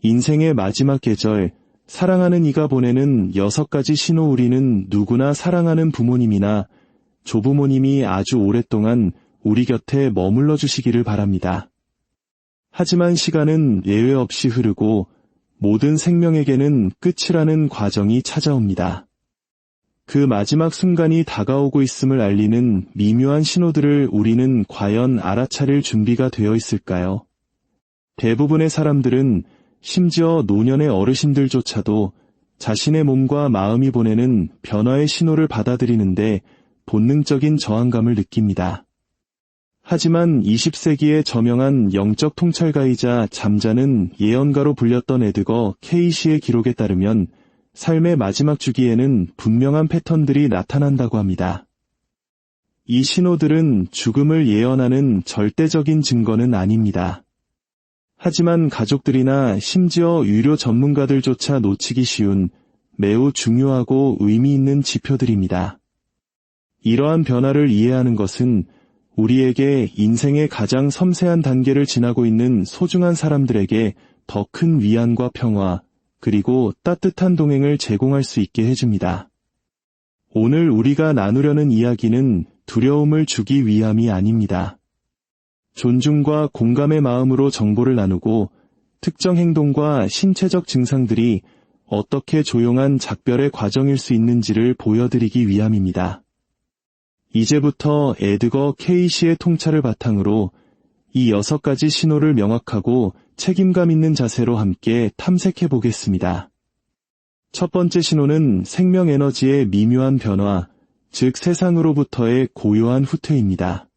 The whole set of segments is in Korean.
인생의 마지막 계절, 사랑하는 이가 보내는 6가지 신호. 우리는 누구나 사랑하는 부모님이나 조부모님이 아주 오랫동안 우리 곁에 머물러 주시기를 바랍니다. 하지만 시간은 예외 없이 흐르고 모든 생명에게는 끝이라는 과정이 찾아옵니다. 그 마지막 순간이 다가오고 있음을 알리는 미묘한 신호들을 우리는 과연 알아차릴 준비가 되어 있을까요? 대부분의 사람들은 심지어 노년의 어르신들조차도 자신의 몸과 마음이 보내는 변화의 신호를 받아들이는데 본능적인 저항감을 느낍니다. 하지만 20세기의 저명한 영적 통찰가이자 잠자는 예언가로 불렸던 에드거 케이시의 기록에 따르면 삶의 마지막 주기에는 분명한 패턴들이 나타난다고 합니다. 이 신호들은 죽음을 예언하는 절대적인 증거는 아닙니다. 하지만 가족들이나 심지어 유료 전문가들조차 놓치기 쉬운 매우 중요하고 의미 있는 지표들입니다. 이러한 변화를 이해하는 것은 우리에게 인생의 가장 섬세한 단계를 지나고 있는 소중한 사람들에게 더 큰 위안과 평화, 그리고 따뜻한 동행을 제공할 수 있게 해줍니다. 오늘 우리가 나누려는 이야기는 두려움을 주기 위함이 아닙니다. 존중과 공감의 마음으로 정보를 나누고 특정 행동과 신체적 증상들이 어떻게 조용한 작별의 과정일 수 있는지를 보여드리기 위함입니다. 이제부터 에드거 케이시의 통찰을 바탕으로 이 6가지 신호를 명확하고 책임감 있는 자세로 함께 탐색해 보겠습니다. 첫 번째 신호는 생명 에너지의 미묘한 변화, 즉 세상으로부터의 고요한 후퇴입니다.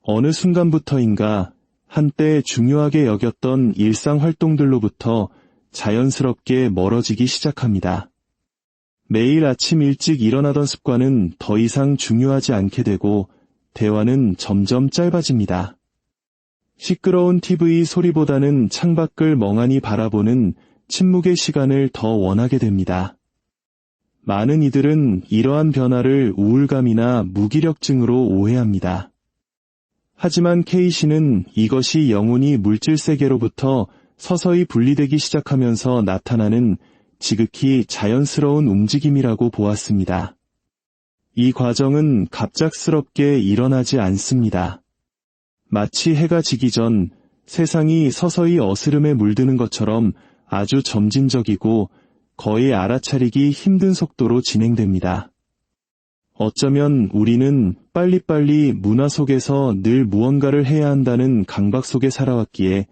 어느 순간부터인가 한때 중요하게 여겼던 일상 활동들로부터 자연스럽게 멀어지기 시작합니다. 매일 아침 일찍 일어나던 습관은 더 이상 중요하지 않게 되고 대화는 점점 짧아집니다. 시끄러운 TV 소리보다는 창밖을 멍하니 바라보는 침묵의 시간을 더 원하게 됩니다. 많은 이들은 이러한 변화를 우울감이나 무기력증으로 오해합니다. 하지만 케이시는 이것이 영혼이 물질 세계로부터 서서히 분리되기 시작하면서 나타나는 지극히 자연스러운 움직임이라고 보았습니다. 이 과정은 갑작스럽게 일어나지 않습니다. 마치 해가 지기 전 세상이 서서히 어스름에 물드는 것처럼 아주 점진적이고 거의 알아차리기 힘든 속도로 진행됩니다. 어쩌면 우리는 빨리빨리 문화 속에서 늘 무언가를 해야 한다는 강박 속에 살아왔기에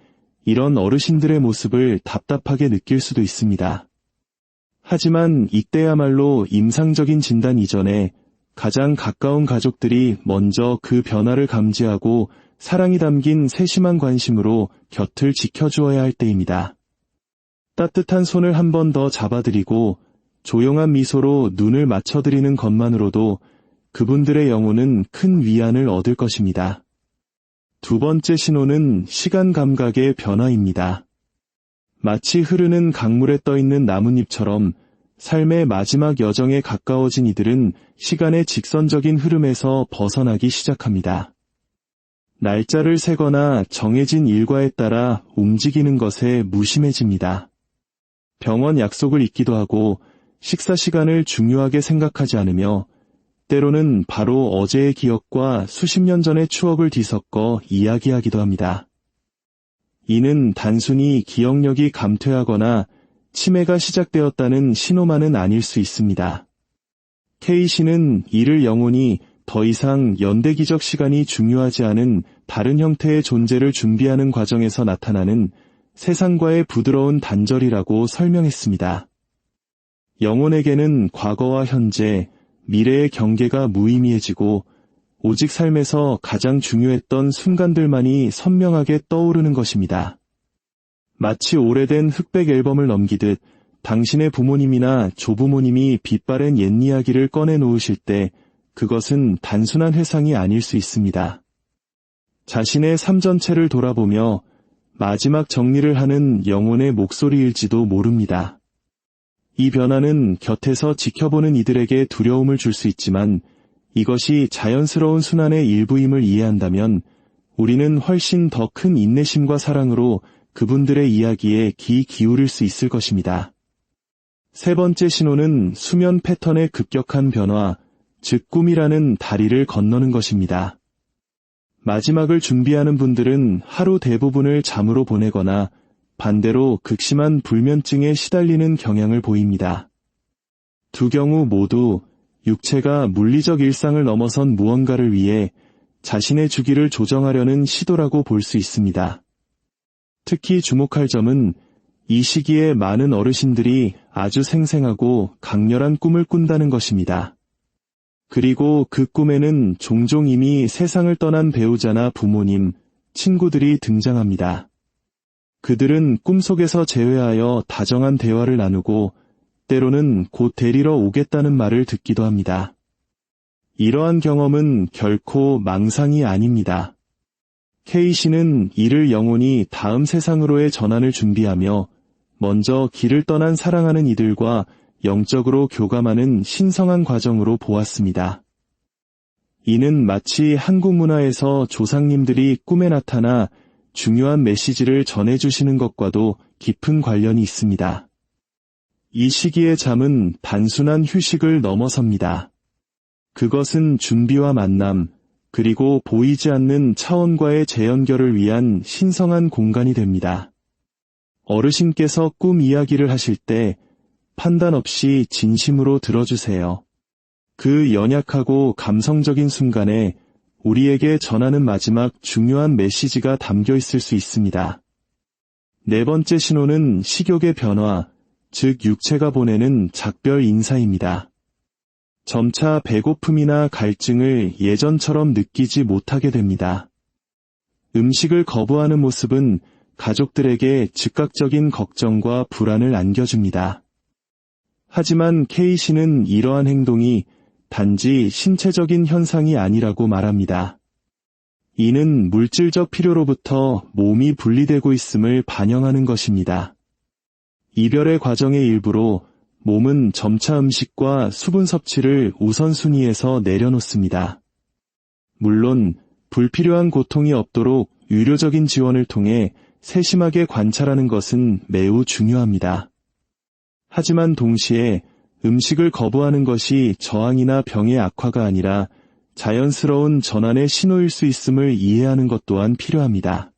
이런 어르신들의 모습을 답답하게 느낄 수도 있습니다. 하지만 이때야말로 임상적인 진단 이전에 가장 가까운 가족들이 먼저 그 변화를 감지하고 사랑이 담긴 세심한 관심으로 곁을 지켜주어야 할 때입니다. 따뜻한 손을 한 번 더 잡아드리고 조용한 미소로 눈을 맞춰드리는 것만으로도 그분들의 영혼은 큰 위안을 얻을 것입니다. 두 번째 신호는 시간 감각의 변화입니다. 마치 흐르는 강물에 떠있는 나뭇잎처럼 삶의 마지막 여정에 가까워진 이들은 시간의 직선적인 흐름에서 벗어나기 시작합니다. 날짜를 세거나 정해진 일과에 따라 움직이는 것에 무심해집니다. 병원 약속을 잊기도 하고 식사 시간을 중요하게 생각하지 않으며 때로는 바로 어제의 기억과 수십 년 전의 추억을 뒤섞어 이야기하기도 합니다. 이는 단순히 기억력이 감퇴하거나 치매가 시작되었다는 신호만은 아닐 수 있습니다. 케이시는 이를 영혼이 더 이상 연대기적 시간이 중요하지 않은 다른 형태의 존재를 준비하는 과정에서 나타나는 세상과의 부드러운 단절이라고 설명했습니다. 영혼에게는 과거와 현재, 미래의 경계가 무의미해지고 오직 삶에서 가장 중요했던 순간들만이 선명하게 떠오르는 것입니다. 마치 오래된 흑백 앨범을 넘기듯 당신의 부모님이나 조부모님이 빛바랜 옛 이야기를 꺼내놓으실 때 그것은 단순한 회상이 아닐 수 있습니다. 자신의 삶 전체를 돌아보며 마지막 정리를 하는 영혼의 목소리일지도 모릅니다. 이 변화는 곁에서 지켜보는 이들에게 두려움을 줄 수 있지만 이것이 자연스러운 순환의 일부임을 이해한다면 우리는 훨씬 더 큰 인내심과 사랑으로 그분들의 이야기에 귀 기울일 수 있을 것입니다. 세 번째 신호는 수면 패턴의 급격한 변화, 즉 꿈이라는 다리를 건너는 것입니다. 마지막을 준비하는 분들은 하루 대부분을 잠으로 보내거나 반대로 극심한 불면증에 시달리는 경향을 보입니다. 두 경우 모두 육체가 물리적 일상을 넘어선 무언가를 위해 자신의 주기를 조정하려는 시도라고 볼 수 있습니다. 특히 주목할 점은 이 시기에 많은 어르신들이 아주 생생하고 강렬한 꿈을 꾼다는 것입니다. 그리고 그 꿈에는 종종 이미 세상을 떠난 배우자나 부모님, 친구들이 등장합니다. 그들은 꿈속에서 재회하여 다정한 대화를 나누고 때로는 곧 데리러 오겠다는 말을 듣기도 합니다. 이러한 경험은 결코 망상이 아닙니다. K씨는 이를 영혼이 다음 세상으로의 전환을 준비하며 먼저 길을 떠난 사랑하는 이들과 영적으로 교감하는 신성한 과정으로 보았습니다. 이는 마치 한국 문화에서 조상님들이 꿈에 나타나 중요한 메시지를 전해주시는 것과도 깊은 관련이 있습니다. 이 시기의 잠은 단순한 휴식을 넘어섭니다. 그것은 준비와 만남, 그리고 보이지 않는 차원과의 재연결을 위한 신성한 공간이 됩니다. 어르신께서 꿈 이야기를 하실 때 판단 없이 진심으로 들어주세요. 그 연약하고 감성적인 순간에 우리에게 전하는 마지막 중요한 메시지가 담겨 있을 수 있습니다. 네 번째 신호는 식욕의 변화, 즉 육체가 보내는 작별 인사입니다. 점차 배고픔이나 갈증을 예전처럼 느끼지 못하게 됩니다. 음식을 거부하는 모습은 가족들에게 즉각적인 걱정과 불안을 안겨줍니다. 하지만 K씨는 이러한 행동이 단지 신체적인 현상이 아니라고 말합니다. 이는 물질적 필요로부터 몸이 분리되고 있음을 반영하는 것입니다. 이별의 과정의 일부로 몸은 점차 음식과 수분 섭취를 우선순위에서 내려놓습니다. 물론 불필요한 고통이 없도록 유료적인 지원을 통해 세심하게 관찰하는 것은 매우 중요합니다. 하지만 동시에 음식을 거부하는 것이 저항이나 병의 악화가 아니라 자연스러운 전환의 신호일 수 있음을 이해하는 것 또한 필요합니다.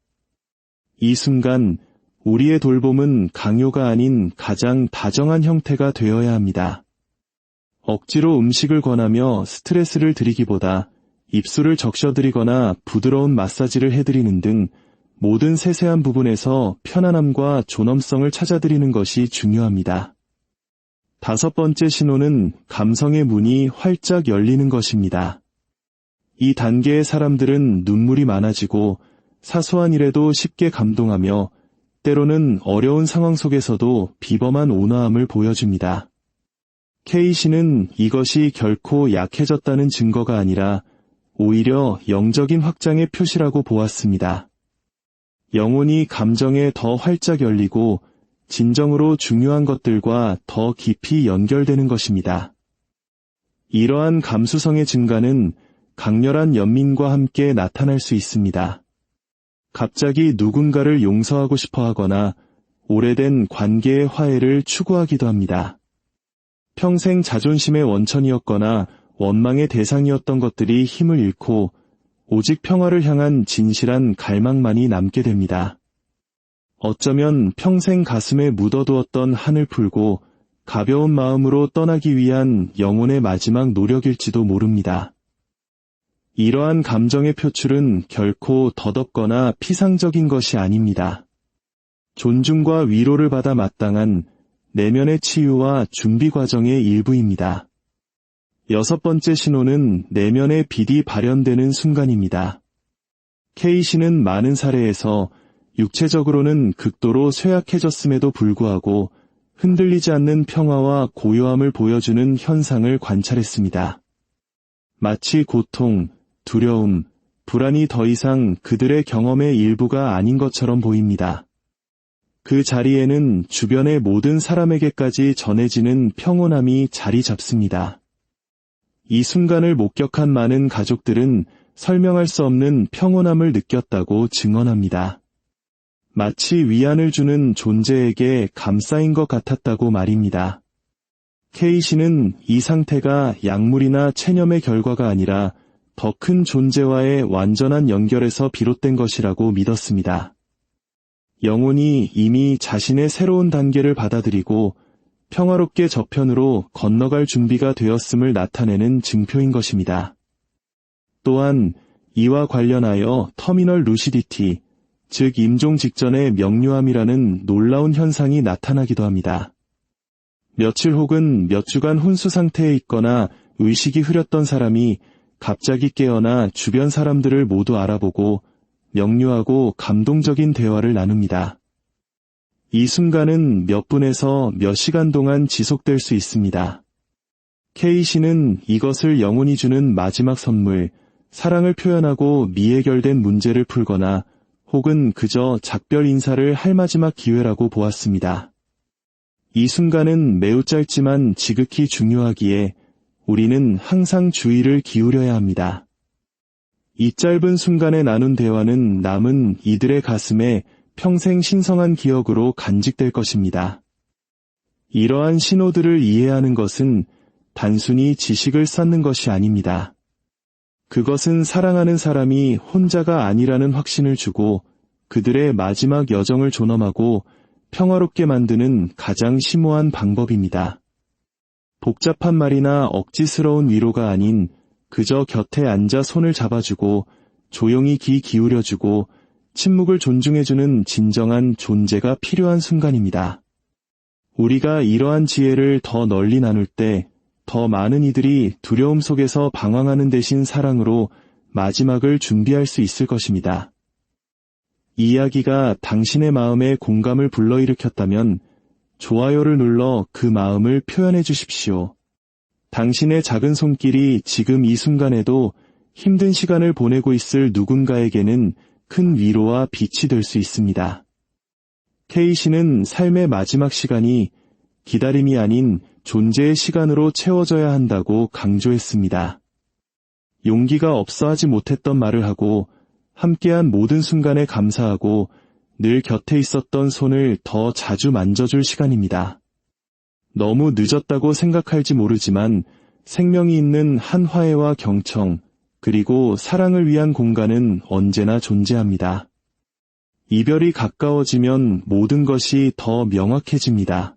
이 순간 우리의 돌봄은 강요가 아닌 가장 다정한 형태가 되어야 합니다. 억지로 음식을 권하며 스트레스를 드리기보다 입술을 적셔드리거나 부드러운 마사지를 해드리는 등 모든 세세한 부분에서 편안함과 존엄성을 찾아드리는 것이 중요합니다. 다섯 번째 신호는 감성의 문이 활짝 열리는 것입니다. 이 단계의 사람들은 눈물이 많아지고 사소한 일에도 쉽게 감동하며 때로는 어려운 상황 속에서도 비범한 온화함을 보여줍니다. K씨는 이것이 결코 약해졌다는 증거가 아니라 오히려 영적인 확장의 표시라고 보았습니다. 영혼이 감정에 더 활짝 열리고 진정으로 중요한 것들과 더 깊이 연결되는 것입니다. 이러한 감수성의 증가는 강렬한 연민과 함께 나타날 수 있습니다. 갑자기 누군가를 용서하고 싶어 하거나 오래된 관계의 화해를 추구하기도 합니다. 평생 자존심의 원천이었거나 원망의 대상이었던 것들이 힘을 잃고 오직 평화를 향한 진실한 갈망만이 남게 됩니다. 어쩌면 평생 가슴에 묻어두었던 한을 풀고 가벼운 마음으로 떠나기 위한 영혼의 마지막 노력일지도 모릅니다. 이러한 감정의 표출은 결코 덧없거나 피상적인 것이 아닙니다. 존중과 위로를 받아 마땅한 내면의 치유와 준비 과정의 일부입니다. 여섯 번째 신호는 내면의 빛이 발현되는 순간입니다. K씨는 많은 사례에서 육체적으로는 극도로 쇠약해졌음에도 불구하고 흔들리지 않는 평화와 고요함을 보여주는 현상을 관찰했습니다. 마치 고통, 두려움, 불안이 더 이상 그들의 경험의 일부가 아닌 것처럼 보입니다. 그 자리에는 주변의 모든 사람에게까지 전해지는 평온함이 자리 잡습니다. 이 순간을 목격한 많은 가족들은 설명할 수 없는 평온함을 느꼈다고 증언합니다. 마치 위안을 주는 존재에게 감싸인 것 같았다고 말입니다. K씨는 이 상태가 약물이나 체념의 결과가 아니라 더 큰 존재와의 완전한 연결에서 비롯된 것이라고 믿었습니다. 영혼이 이미 자신의 새로운 단계를 받아들이고 평화롭게 저편으로 건너갈 준비가 되었음을 나타내는 증표인 것입니다. 또한 이와 관련하여 터미널 루시디티, 즉 임종 직전의 명료함이라는 놀라운 현상이 나타나기도 합니다. 며칠 혹은 몇 주간 혼수 상태에 있거나 의식이 흐렸던 사람이 갑자기 깨어나 주변 사람들을 모두 알아보고 명료하고 감동적인 대화를 나눕니다. 이 순간은 몇 분에서 몇 시간 동안 지속될 수 있습니다. K씨는 이것을 영혼이 주는 마지막 선물, 사랑을 표현하고 미해결된 문제를 풀거나 혹은 그저 작별 인사를 할 마지막 기회라고 보았습니다. 이 순간은 매우 짧지만 지극히 중요하기에 우리는 항상 주의를 기울여야 합니다. 이 짧은 순간에 나눈 대화는 남은 이들의 가슴에 평생 신성한 기억으로 간직될 것입니다. 이러한 신호들을 이해하는 것은 단순히 지식을 쌓는 것이 아닙니다. 그것은 사랑하는 사람이 혼자가 아니라는 확신을 주고 그들의 마지막 여정을 존엄하고 평화롭게 만드는 가장 심오한 방법입니다. 복잡한 말이나 억지스러운 위로가 아닌 그저 곁에 앉아 손을 잡아주고 조용히 귀 기울여주고 침묵을 존중해주는 진정한 존재가 필요한 순간입니다. 우리가 이러한 지혜를 더 널리 나눌 때 더 많은 이들이 두려움 속에서 방황하는 대신 사랑으로 마지막을 준비할 수 있을 것입니다. 이 이야기가 당신의 마음에 공감을 불러일으켰다면 좋아요를 눌러 그 마음을 표현해 주십시오. 당신의 작은 손길이 지금 이 순간에도 힘든 시간을 보내고 있을 누군가에게는 큰 위로와 빛이 될 수 있습니다. K씨는 삶의 마지막 시간이 기다림이 아닌 존재의 시간으로 채워져야 한다고 강조했습니다. 용기가 없어 하지 못했던 말을 하고 함께한 모든 순간에 감사하고 늘 곁에 있었던 손을 더 자주 만져줄 시간입니다. 너무 늦었다고 생각할지 모르지만 생명이 있는 한 화해와 경청, 그리고 사랑을 위한 공간은 언제나 존재합니다. 이별이 가까워지면 모든 것이 더 명확해집니다.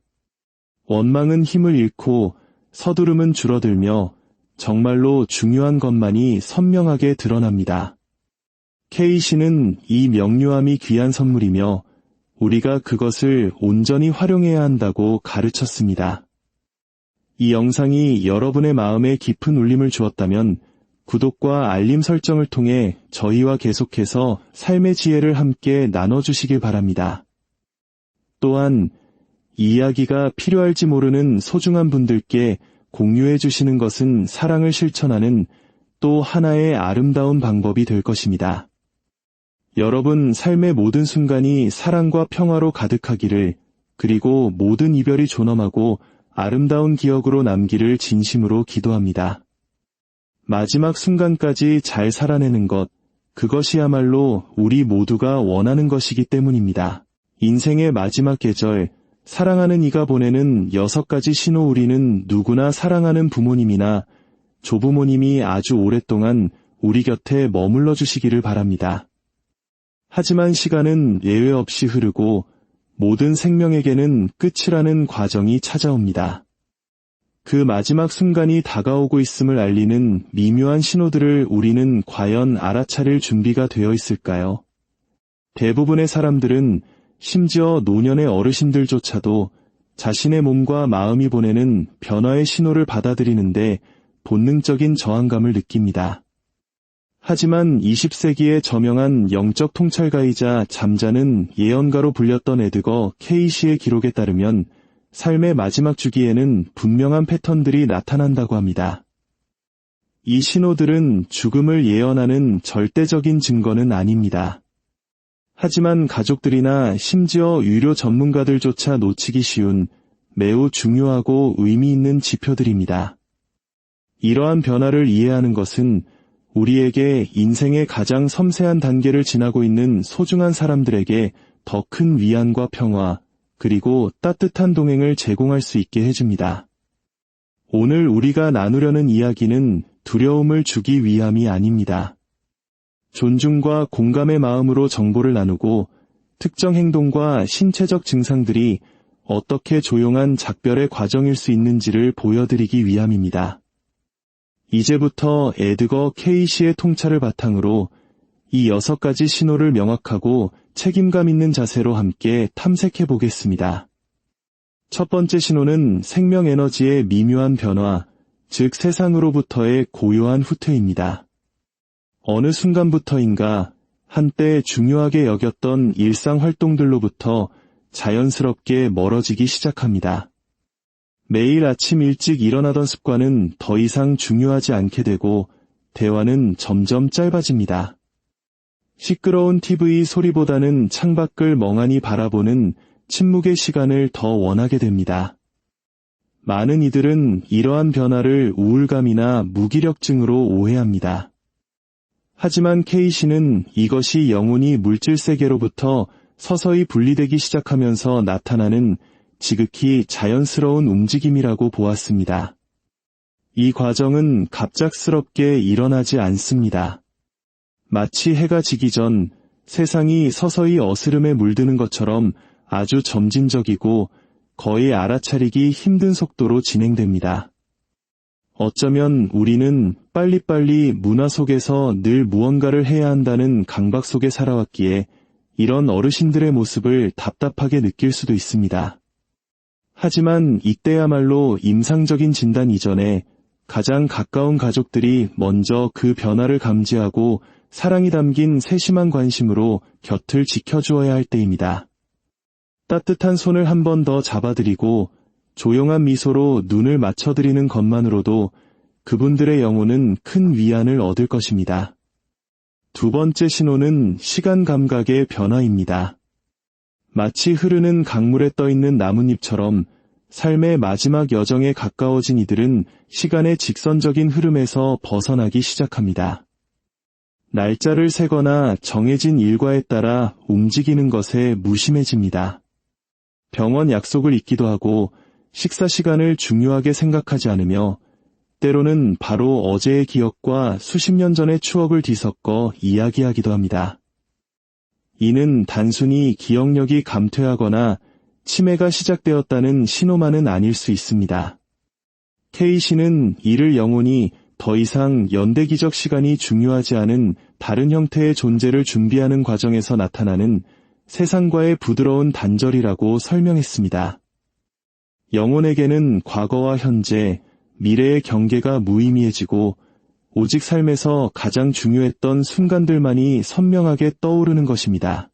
원망은 힘을 잃고 서두름은 줄어들며 정말로 중요한 것만이 선명하게 드러납니다. K씨는 이 명료함이 귀한 선물이며 우리가 그것을 온전히 활용해야 한다고 가르쳤습니다. 이 영상이 여러분의 마음에 깊은 울림을 주었다면 구독과 알림 설정을 통해 저희와 계속해서 삶의 지혜를 함께 나눠주시길 바랍니다. 또한 이 이야기가 필요할지 모르는 소중한 분들께 공유해 주시는 것은 사랑을 실천하는 또 하나의 아름다운 방법이 될 것입니다. 여러분 삶의 모든 순간이 사랑과 평화로 가득하기를, 그리고 모든 이별이 존엄하고 아름다운 기억으로 남기를 진심으로 기도합니다. 마지막 순간까지 잘 살아내는 것, 그것이야말로 우리 모두가 원하는 것이기 때문입니다. 인생의 마지막 계절, 사랑하는 이가 보내는 6가지 신호. 우리는 누구나 사랑하는 부모님이나 조부모님이 아주 오랫동안 우리 곁에 머물러 주시기를 바랍니다. 하지만 시간은 예외 없이 흐르고 모든 생명에게는 끝이라는 과정이 찾아옵니다. 그 마지막 순간이 다가오고 있음을 알리는 미묘한 신호들을 우리는 과연 알아차릴 준비가 되어 있을까요? 대부분의 사람들은, 심지어 노년의 어르신들조차도 자신의 몸과 마음이 보내는 변화의 신호를 받아들이는데 본능적인 저항감을 느낍니다. 하지만 20세기의 저명한 영적 통찰가이자 잠자는 예언가로 불렸던 에드거 케이시의 기록에 따르면 삶의 마지막 주기에는 분명한 패턴들이 나타난다고 합니다. 이 신호들은 죽음을 예언하는 절대적인 증거는 아닙니다. 하지만 가족들이나 심지어 유료 전문가들조차 놓치기 쉬운 매우 중요하고 의미 있는 지표들입니다. 이러한 변화를 이해하는 것은 우리에게 인생의 가장 섬세한 단계를 지나고 있는 소중한 사람들에게 더 큰 위안과 평화, 그리고 따뜻한 동행을 제공할 수 있게 해줍니다. 오늘 우리가 나누려는 이야기는 두려움을 주기 위함이 아닙니다. 존중과 공감의 마음으로 정보를 나누고 특정 행동과 신체적 증상들이 어떻게 조용한 작별의 과정일 수 있는지를 보여드리기 위함입니다. 이제부터 에드거 케이시의 통찰을 바탕으로 이 6가지 신호를 명확하고 책임감 있는 자세로 함께 탐색해 보겠습니다. 첫 번째 신호는 생명 에너지의 미묘한 변화, 즉 세상으로부터의 고요한 후퇴입니다. 어느 순간부터인가 한때 중요하게 여겼던 일상 활동들로부터 자연스럽게 멀어지기 시작합니다. 매일 아침 일찍 일어나던 습관은 더 이상 중요하지 않게 되고 대화는 점점 짧아집니다. 시끄러운 TV 소리보다는 창밖을 멍하니 바라보는 침묵의 시간을 더 원하게 됩니다. 많은 이들은 이러한 변화를 우울감이나 무기력증으로 오해합니다. 하지만 케이시는 이것이 영혼이 물질 세계로부터 서서히 분리되기 시작하면서 나타나는 지극히 자연스러운 움직임이라고 보았습니다. 이 과정은 갑작스럽게 일어나지 않습니다. 마치 해가 지기 전 세상이 서서히 어스름에 물드는 것처럼 아주 점진적이고 거의 알아차리기 힘든 속도로 진행됩니다. 어쩌면 우리는 빨리빨리 문화 속에서 늘 무언가를 해야 한다는 강박 속에 살아왔기에 이런 어르신들의 모습을 답답하게 느낄 수도 있습니다. 하지만 이때야말로 임상적인 진단 이전에 가장 가까운 가족들이 먼저 그 변화를 감지하고 사랑이 담긴 세심한 관심으로 곁을 지켜주어야 할 때입니다. 따뜻한 손을 한 번 더 잡아드리고 조용한 미소로 눈을 맞춰드리는 것만으로도 그분들의 영혼은 큰 위안을 얻을 것입니다. 두 번째 신호는 시간 감각의 변화입니다. 마치 흐르는 강물에 떠있는 나뭇잎처럼 삶의 마지막 여정에 가까워진 이들은 시간의 직선적인 흐름에서 벗어나기 시작합니다. 날짜를 세거나 정해진 일과에 따라 움직이는 것에 무심해집니다. 병원 약속을 잊기도 하고 식사 시간을 중요하게 생각하지 않으며 때로는 바로 어제의 기억과 수십 년 전의 추억을 뒤섞어 이야기하기도 합니다. 이는 단순히 기억력이 감퇴하거나 치매가 시작되었다는 신호만은 아닐 수 있습니다. 케이시는 이를 영혼이 더 이상 연대기적 시간이 중요하지 않은 다른 형태의 존재를 준비하는 과정에서 나타나는 세상과의 부드러운 단절이라고 설명했습니다. 영혼에게는 과거와 현재, 미래의 경계가 무의미해지고 오직 삶에서 가장 중요했던 순간들만이 선명하게 떠오르는 것입니다.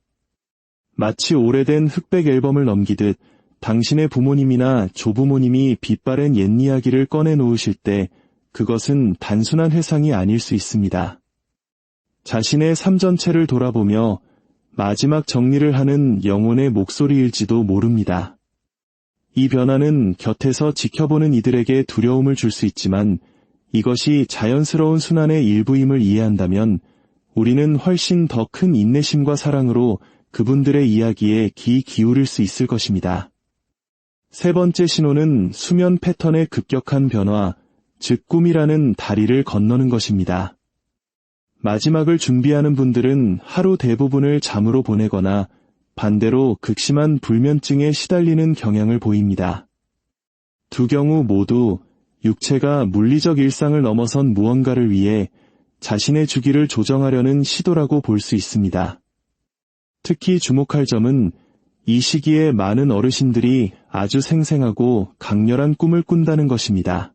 마치 오래된 흑백 앨범을 넘기듯 당신의 부모님이나 조부모님이 빛바랜 옛 이야기를 꺼내놓으실 때 그것은 단순한 회상이 아닐 수 있습니다. 자신의 삶 전체를 돌아보며 마지막 정리를 하는 영혼의 목소리일지도 모릅니다. 이 변화는 곁에서 지켜보는 이들에게 두려움을 줄 수 있지만 이것이 자연스러운 순환의 일부임을 이해한다면 우리는 훨씬 더 큰 인내심과 사랑으로 그분들의 이야기에 귀 기울일 수 있을 것입니다. 세 번째 신호는 수면 패턴의 급격한 변화, 즉 꿈이라는 다리를 건너는 것입니다. 마지막을 준비하는 분들은 하루 대부분을 잠으로 보내거나 반대로 극심한 불면증에 시달리는 경향을 보입니다. 두 경우 모두 육체가 물리적 일상을 넘어선 무언가를 위해 자신의 주기를 조정하려는 시도라고 볼 수 있습니다. 특히 주목할 점은 이 시기에 많은 어르신들이 아주 생생하고 강렬한 꿈을 꾼다는 것입니다.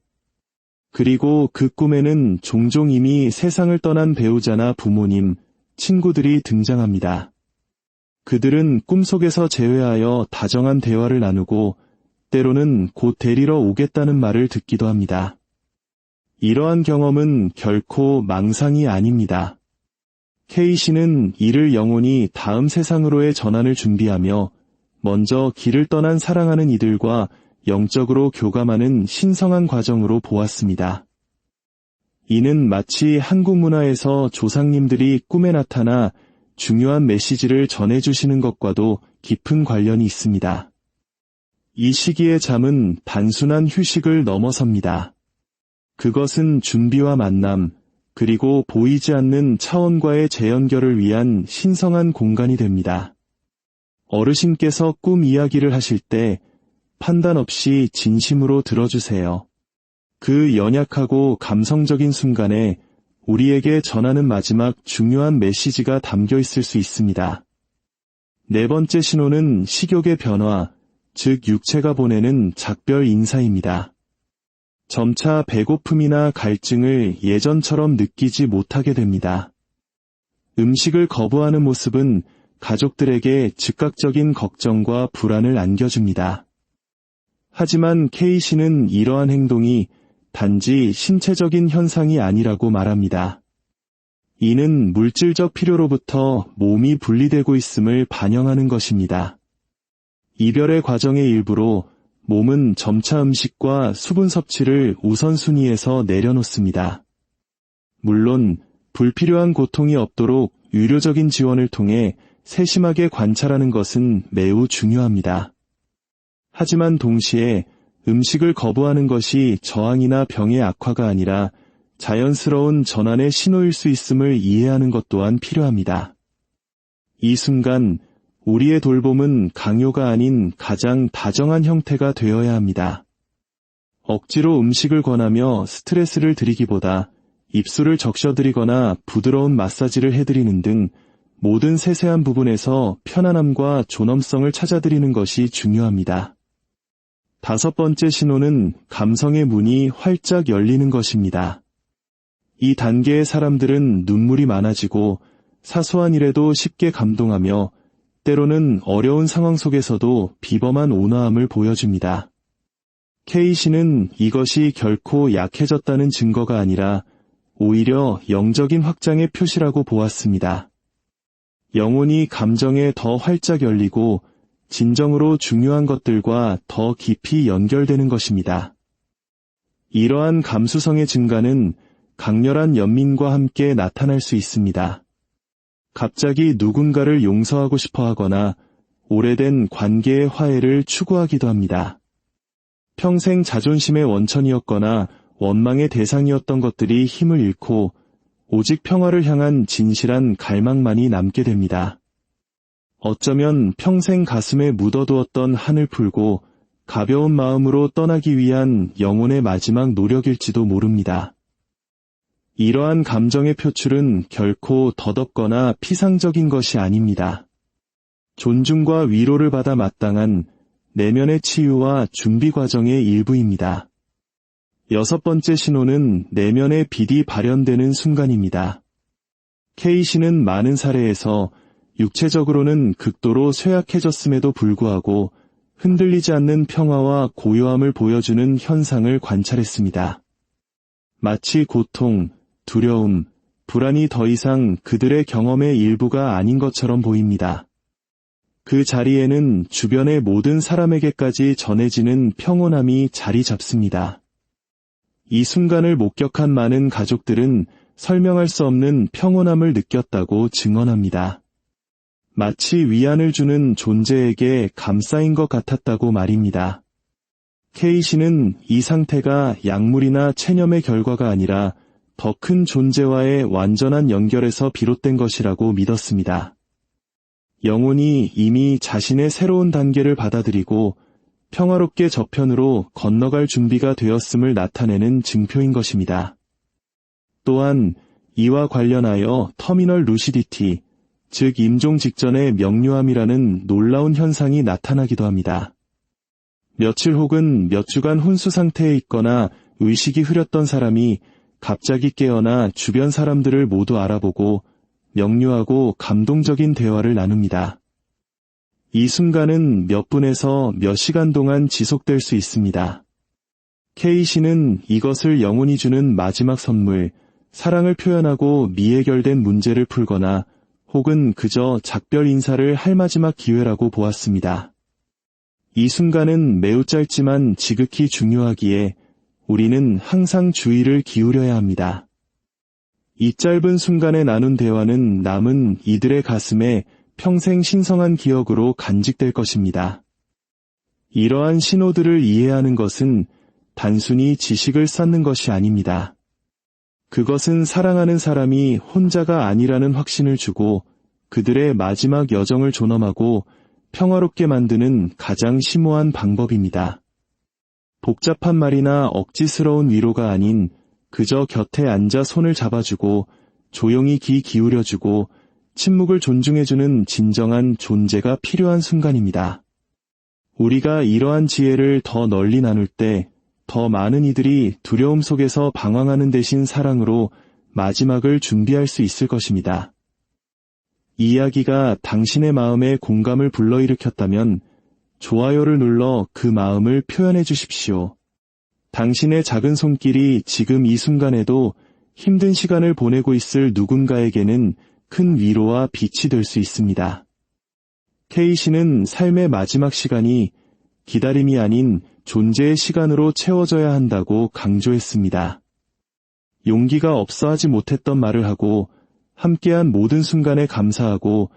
그리고 그 꿈에는 종종 이미 세상을 떠난 배우자나 부모님, 친구들이 등장합니다. 그들은 꿈속에서 재회하여 다정한 대화를 나누고 때로는 곧 데리러 오겠다는 말을 듣기도 합니다. 이러한 경험은 결코 망상이 아닙니다. 케이시는 이를 영혼이 다음 세상으로의 전환을 준비하며 먼저 길을 떠난 사랑하는 이들과 영적으로 교감하는 신성한 과정으로 보았습니다. 이는 마치 한국 문화에서 조상님들이 꿈에 나타나 중요한 메시지를 전해주시는 것과도 깊은 관련이 있습니다. 이 시기의 잠은 단순한 휴식을 넘어섭니다. 그것은 준비와 만남, 그리고 보이지 않는 차원과의 재연결을 위한 신성한 공간이 됩니다. 어르신께서 꿈 이야기를 하실 때 판단 없이 진심으로 들어주세요. 그 연약하고 감성적인 순간에 우리에게 전하는 마지막 중요한 메시지가 담겨 있을 수 있습니다. 네 번째 신호는 식욕의 변화, 즉 육체가 보내는 작별 인사입니다. 점차 배고픔이나 갈증을 예전처럼 느끼지 못하게 됩니다. 음식을 거부하는 모습은 가족들에게 즉각적인 걱정과 불안을 안겨줍니다. 하지만 K씨는 이러한 행동이 단지 신체적인 현상이 아니라고 말합니다. 이는 물질적 필요로부터 몸이 분리되고 있음을 반영하는 것입니다. 이별의 과정의 일부로 몸은 점차 음식과 수분 섭취를 우선순위에서 내려놓습니다. 물론 불필요한 고통이 없도록 의료적인 지원을 통해 세심하게 관찰하는 것은 매우 중요합니다. 하지만 동시에 음식을 거부하는 것이 저항이나 병의 악화가 아니라 자연스러운 전환의 신호일 수 있음을 이해하는 것 또한 필요합니다. 이 순간 우리의 돌봄은 강요가 아닌 가장 다정한 형태가 되어야 합니다. 억지로 음식을 권하며 스트레스를 드리기보다 입술을 적셔드리거나 부드러운 마사지를 해드리는 등 모든 세세한 부분에서 편안함과 존엄성을 찾아드리는 것이 중요합니다. 다섯 번째 신호는 감성의 문이 활짝 열리는 것입니다. 이 단계의 사람들은 눈물이 많아지고 사소한 일에도 쉽게 감동하며 때로는 어려운 상황 속에서도 비범한 온화함을 보여줍니다. K씨는 이것이 결코 약해졌다는 증거가 아니라 오히려 영적인 확장의 표시라고 보았습니다. 영혼이 감정에 더 활짝 열리고 진정으로 중요한 것들과 더 깊이 연결되는 것입니다. 이러한 감수성의 증가는 강렬한 연민과 함께 나타날 수 있습니다. 갑자기 누군가를 용서하고 싶어 하거나 오래된 관계의 화해를 추구하기도 합니다. 평생 자존심의 원천이었거나 원망의 대상이었던 것들이 힘을 잃고 오직 평화를 향한 진실한 갈망만이 남게 됩니다. 어쩌면 평생 가슴에 묻어두었던 한을 풀고 가벼운 마음으로 떠나기 위한 영혼의 마지막 노력일지도 모릅니다. 이러한 감정의 표출은 결코 덧없거나 피상적인 것이 아닙니다. 존중과 위로를 받아 마땅한 내면의 치유와 준비 과정의 일부입니다. 여섯 번째 신호는 내면의 빛이 발현되는 순간입니다. K씨는 많은 사례에서 육체적으로는 극도로 쇠약해졌음에도 불구하고 흔들리지 않는 평화와 고요함을 보여주는 현상을 관찰했습니다. 마치 고통, 두려움, 불안이 더 이상 그들의 경험의 일부가 아닌 것처럼 보입니다. 그 자리에는 주변의 모든 사람에게까지 전해지는 평온함이 자리 잡습니다. 이 순간을 목격한 많은 가족들은 설명할 수 없는 평온함을 느꼈다고 증언합니다. 마치 위안을 주는 존재에게 감싸인 것 같았다고 말입니다. K씨는 이 상태가 약물이나 체념의 결과가 아니라 더 큰 존재와의 완전한 연결에서 비롯된 것이라고 믿었습니다. 영혼이 이미 자신의 새로운 단계를 받아들이고 평화롭게 저편으로 건너갈 준비가 되었음을 나타내는 증표인 것입니다. 또한 이와 관련하여 터미널 루시디티, 즉 임종 직전의 명료함이라는 놀라운 현상이 나타나기도 합니다. 며칠 혹은 몇 주간 혼수 상태에 있거나 의식이 흐렸던 사람이 갑자기 깨어나 주변 사람들을 모두 알아보고 명료하고 감동적인 대화를 나눕니다. 이 순간은 몇 분에서 몇 시간 동안 지속될 수 있습니다. K씨는 이것을 영혼이 주는 마지막 선물, 사랑을 표현하고 미해결된 문제를 풀거나 혹은 그저 작별 인사를 할 마지막 기회라고 보았습니다. 이 순간은 매우 짧지만 지극히 중요하기에 우리는 항상 주의를 기울여야 합니다. 이 짧은 순간에 나눈 대화는 남은 이들의 가슴에 평생 신성한 기억으로 간직될 것입니다. 이러한 신호들을 이해하는 것은 단순히 지식을 쌓는 것이 아닙니다. 그것은 사랑하는 사람이 혼자가 아니라는 확신을 주고 그들의 마지막 여정을 존엄하고 평화롭게 만드는 가장 심오한 방법입니다. 복잡한 말이나 억지스러운 위로가 아닌 그저 곁에 앉아 손을 잡아주고 조용히 귀 기울여주고 침묵을 존중해주는 진정한 존재가 필요한 순간입니다. 우리가 이러한 지혜를 더 널리 나눌 때 더 많은 이들이 두려움 속에서 방황하는 대신 사랑으로 마지막을 준비할 수 있을 것입니다. 이 이야기가 당신의 마음에 공감을 불러일으켰다면 좋아요를 눌러 그 마음을 표현해 주십시오. 당신의 작은 손길이 지금 이 순간에도 힘든 시간을 보내고 있을 누군가에게는 큰 위로와 빛이 될 수 있습니다. K씨는 삶의 마지막 시간이 기다림이 아닌 존재의 시간으로 채워져야 한다고 강조했습니다. 용기가 없어 하지 못했던 말을 하고 함께한 모든 순간에 감사하고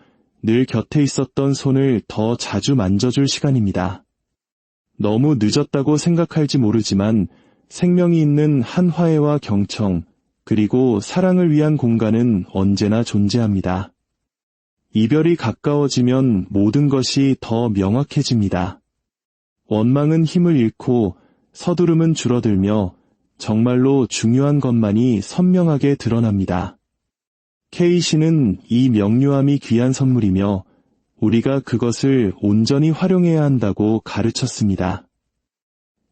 늘 곁에 있었던 손을 더 자주 만져줄 시간입니다. 너무 늦었다고 생각할지 모르지만 생명이 있는 한 화해와 경청, 그리고 사랑을 위한 공간은 언제나 존재합니다. 이별이 가까워지면 모든 것이 더 명확해집니다. 원망은 힘을 잃고 서두름은 줄어들며 정말로 중요한 것만이 선명하게 드러납니다. K씨는 이 명료함이 귀한 선물이며 우리가 그것을 온전히 활용해야 한다고 가르쳤습니다.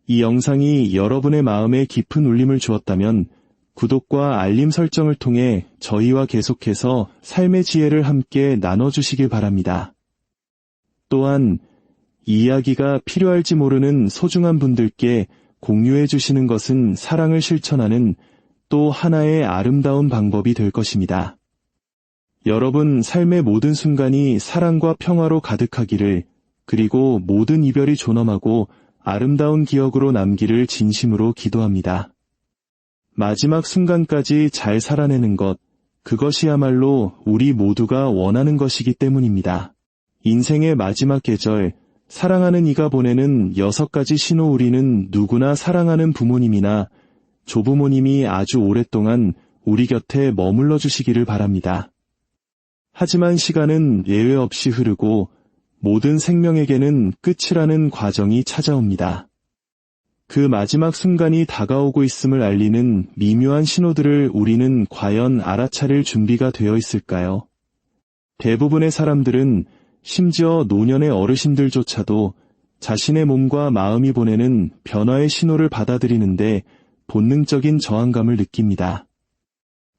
이 영상이 여러분의 마음에 깊은 울림을 주었다면 구독과 알림 설정을 통해 저희와 계속해서 삶의 지혜를 함께 나눠주시길 바랍니다. 또한 이 이야기가 필요할지 모르는 소중한 분들께 공유해 주시는 것은 사랑을 실천하는 또 하나의 아름다운 방법이 될 것입니다. 여러분 삶의 모든 순간이 사랑과 평화로 가득하기를, 그리고 모든 이별이 존엄하고 아름다운 기억으로 남기를 진심으로 기도합니다. 마지막 순간까지 잘 살아내는 것, 그것이야말로 우리 모두가 원하는 것이기 때문입니다. 인생의 마지막 계절, 사랑하는 이가 보내는 6가지 신호. 우리는 누구나 사랑하는 부모님이나 조부모님이 아주 오랫동안 우리 곁에 머물러 주시기를 바랍니다. 하지만 시간은 예외 없이 흐르고 모든 생명에게는 끝이라는 과정이 찾아옵니다. 그 마지막 순간이 다가오고 있음을 알리는 미묘한 신호들을 우리는 과연 알아차릴 준비가 되어 있을까요? 대부분의 사람들은, 심지어 노년의 어르신들조차도 자신의 몸과 마음이 보내는 변화의 신호를 받아들이는데 본능적인 저항감을 느낍니다.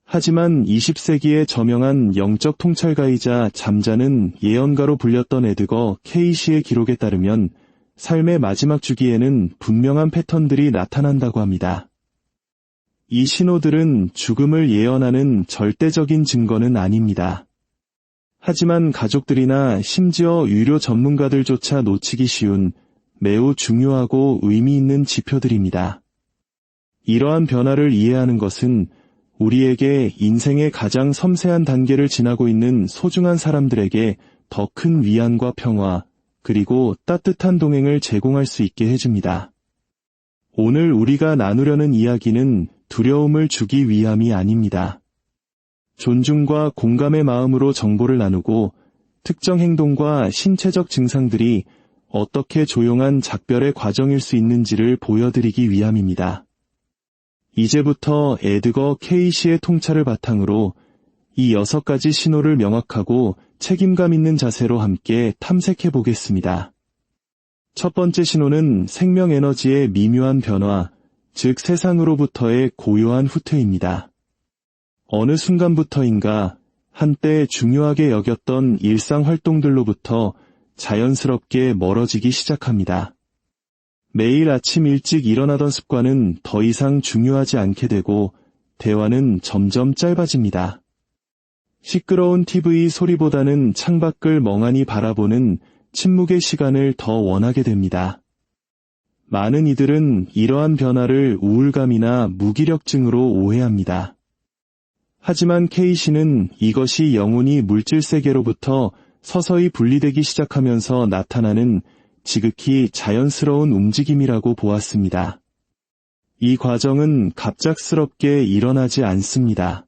하지만 20세기의 저명한 영적 통찰가이자 잠자는 예언가로 불렸던 에드거 K시의 기록에 따르면 삶의 마지막 주기에는 분명한 패턴들이 나타난다고 합니다. 이 신호들은 죽음을 예언하는 절대적인 증거는 아닙니다. 하지만 가족들이나 심지어 유료 전문가들조차 놓치기 쉬운 매우 중요하고 의미 있는 지표들입니다. 이러한 변화를 이해하는 것은 우리에게 인생의 가장 섬세한 단계를 지나고 있는 소중한 사람들에게 더 큰 위안과 평화, 그리고 따뜻한 동행을 제공할 수 있게 해줍니다. 오늘 우리가 나누려는 이야기는 두려움을 주기 위함이 아닙니다. 존중과 공감의 마음으로 정보를 나누고 특정 행동과 신체적 증상들이 어떻게 조용한 작별의 과정일 수 있는지를 보여드리기 위함입니다. 이제부터 에드거 K시의 통찰을 바탕으로 이 6가지 신호를 명확하고 책임감 있는 자세로 함께 탐색해 보겠습니다. 첫 번째 신호는 생명 에너지의 미묘한 변화, 즉 세상으로부터의 고요한 후퇴입니다. 어느 순간부터인가 한때 중요하게 여겼던 일상 활동들로부터 자연스럽게 멀어지기 시작합니다. 매일 아침 일찍 일어나던 습관은 더 이상 중요하지 않게 되고 대화는 점점 짧아집니다. 시끄러운 TV 소리보다는 창밖을 멍하니 바라보는 침묵의 시간을 더 원하게 됩니다. 많은 이들은 이러한 변화를 우울감이나 무기력증으로 오해합니다. 하지만 K씨는 이것이 영혼이 물질 세계로부터 서서히 분리되기 시작하면서 나타나는 지극히 자연스러운 움직임이라고 보았습니다. 이 과정은 갑작스럽게 일어나지 않습니다.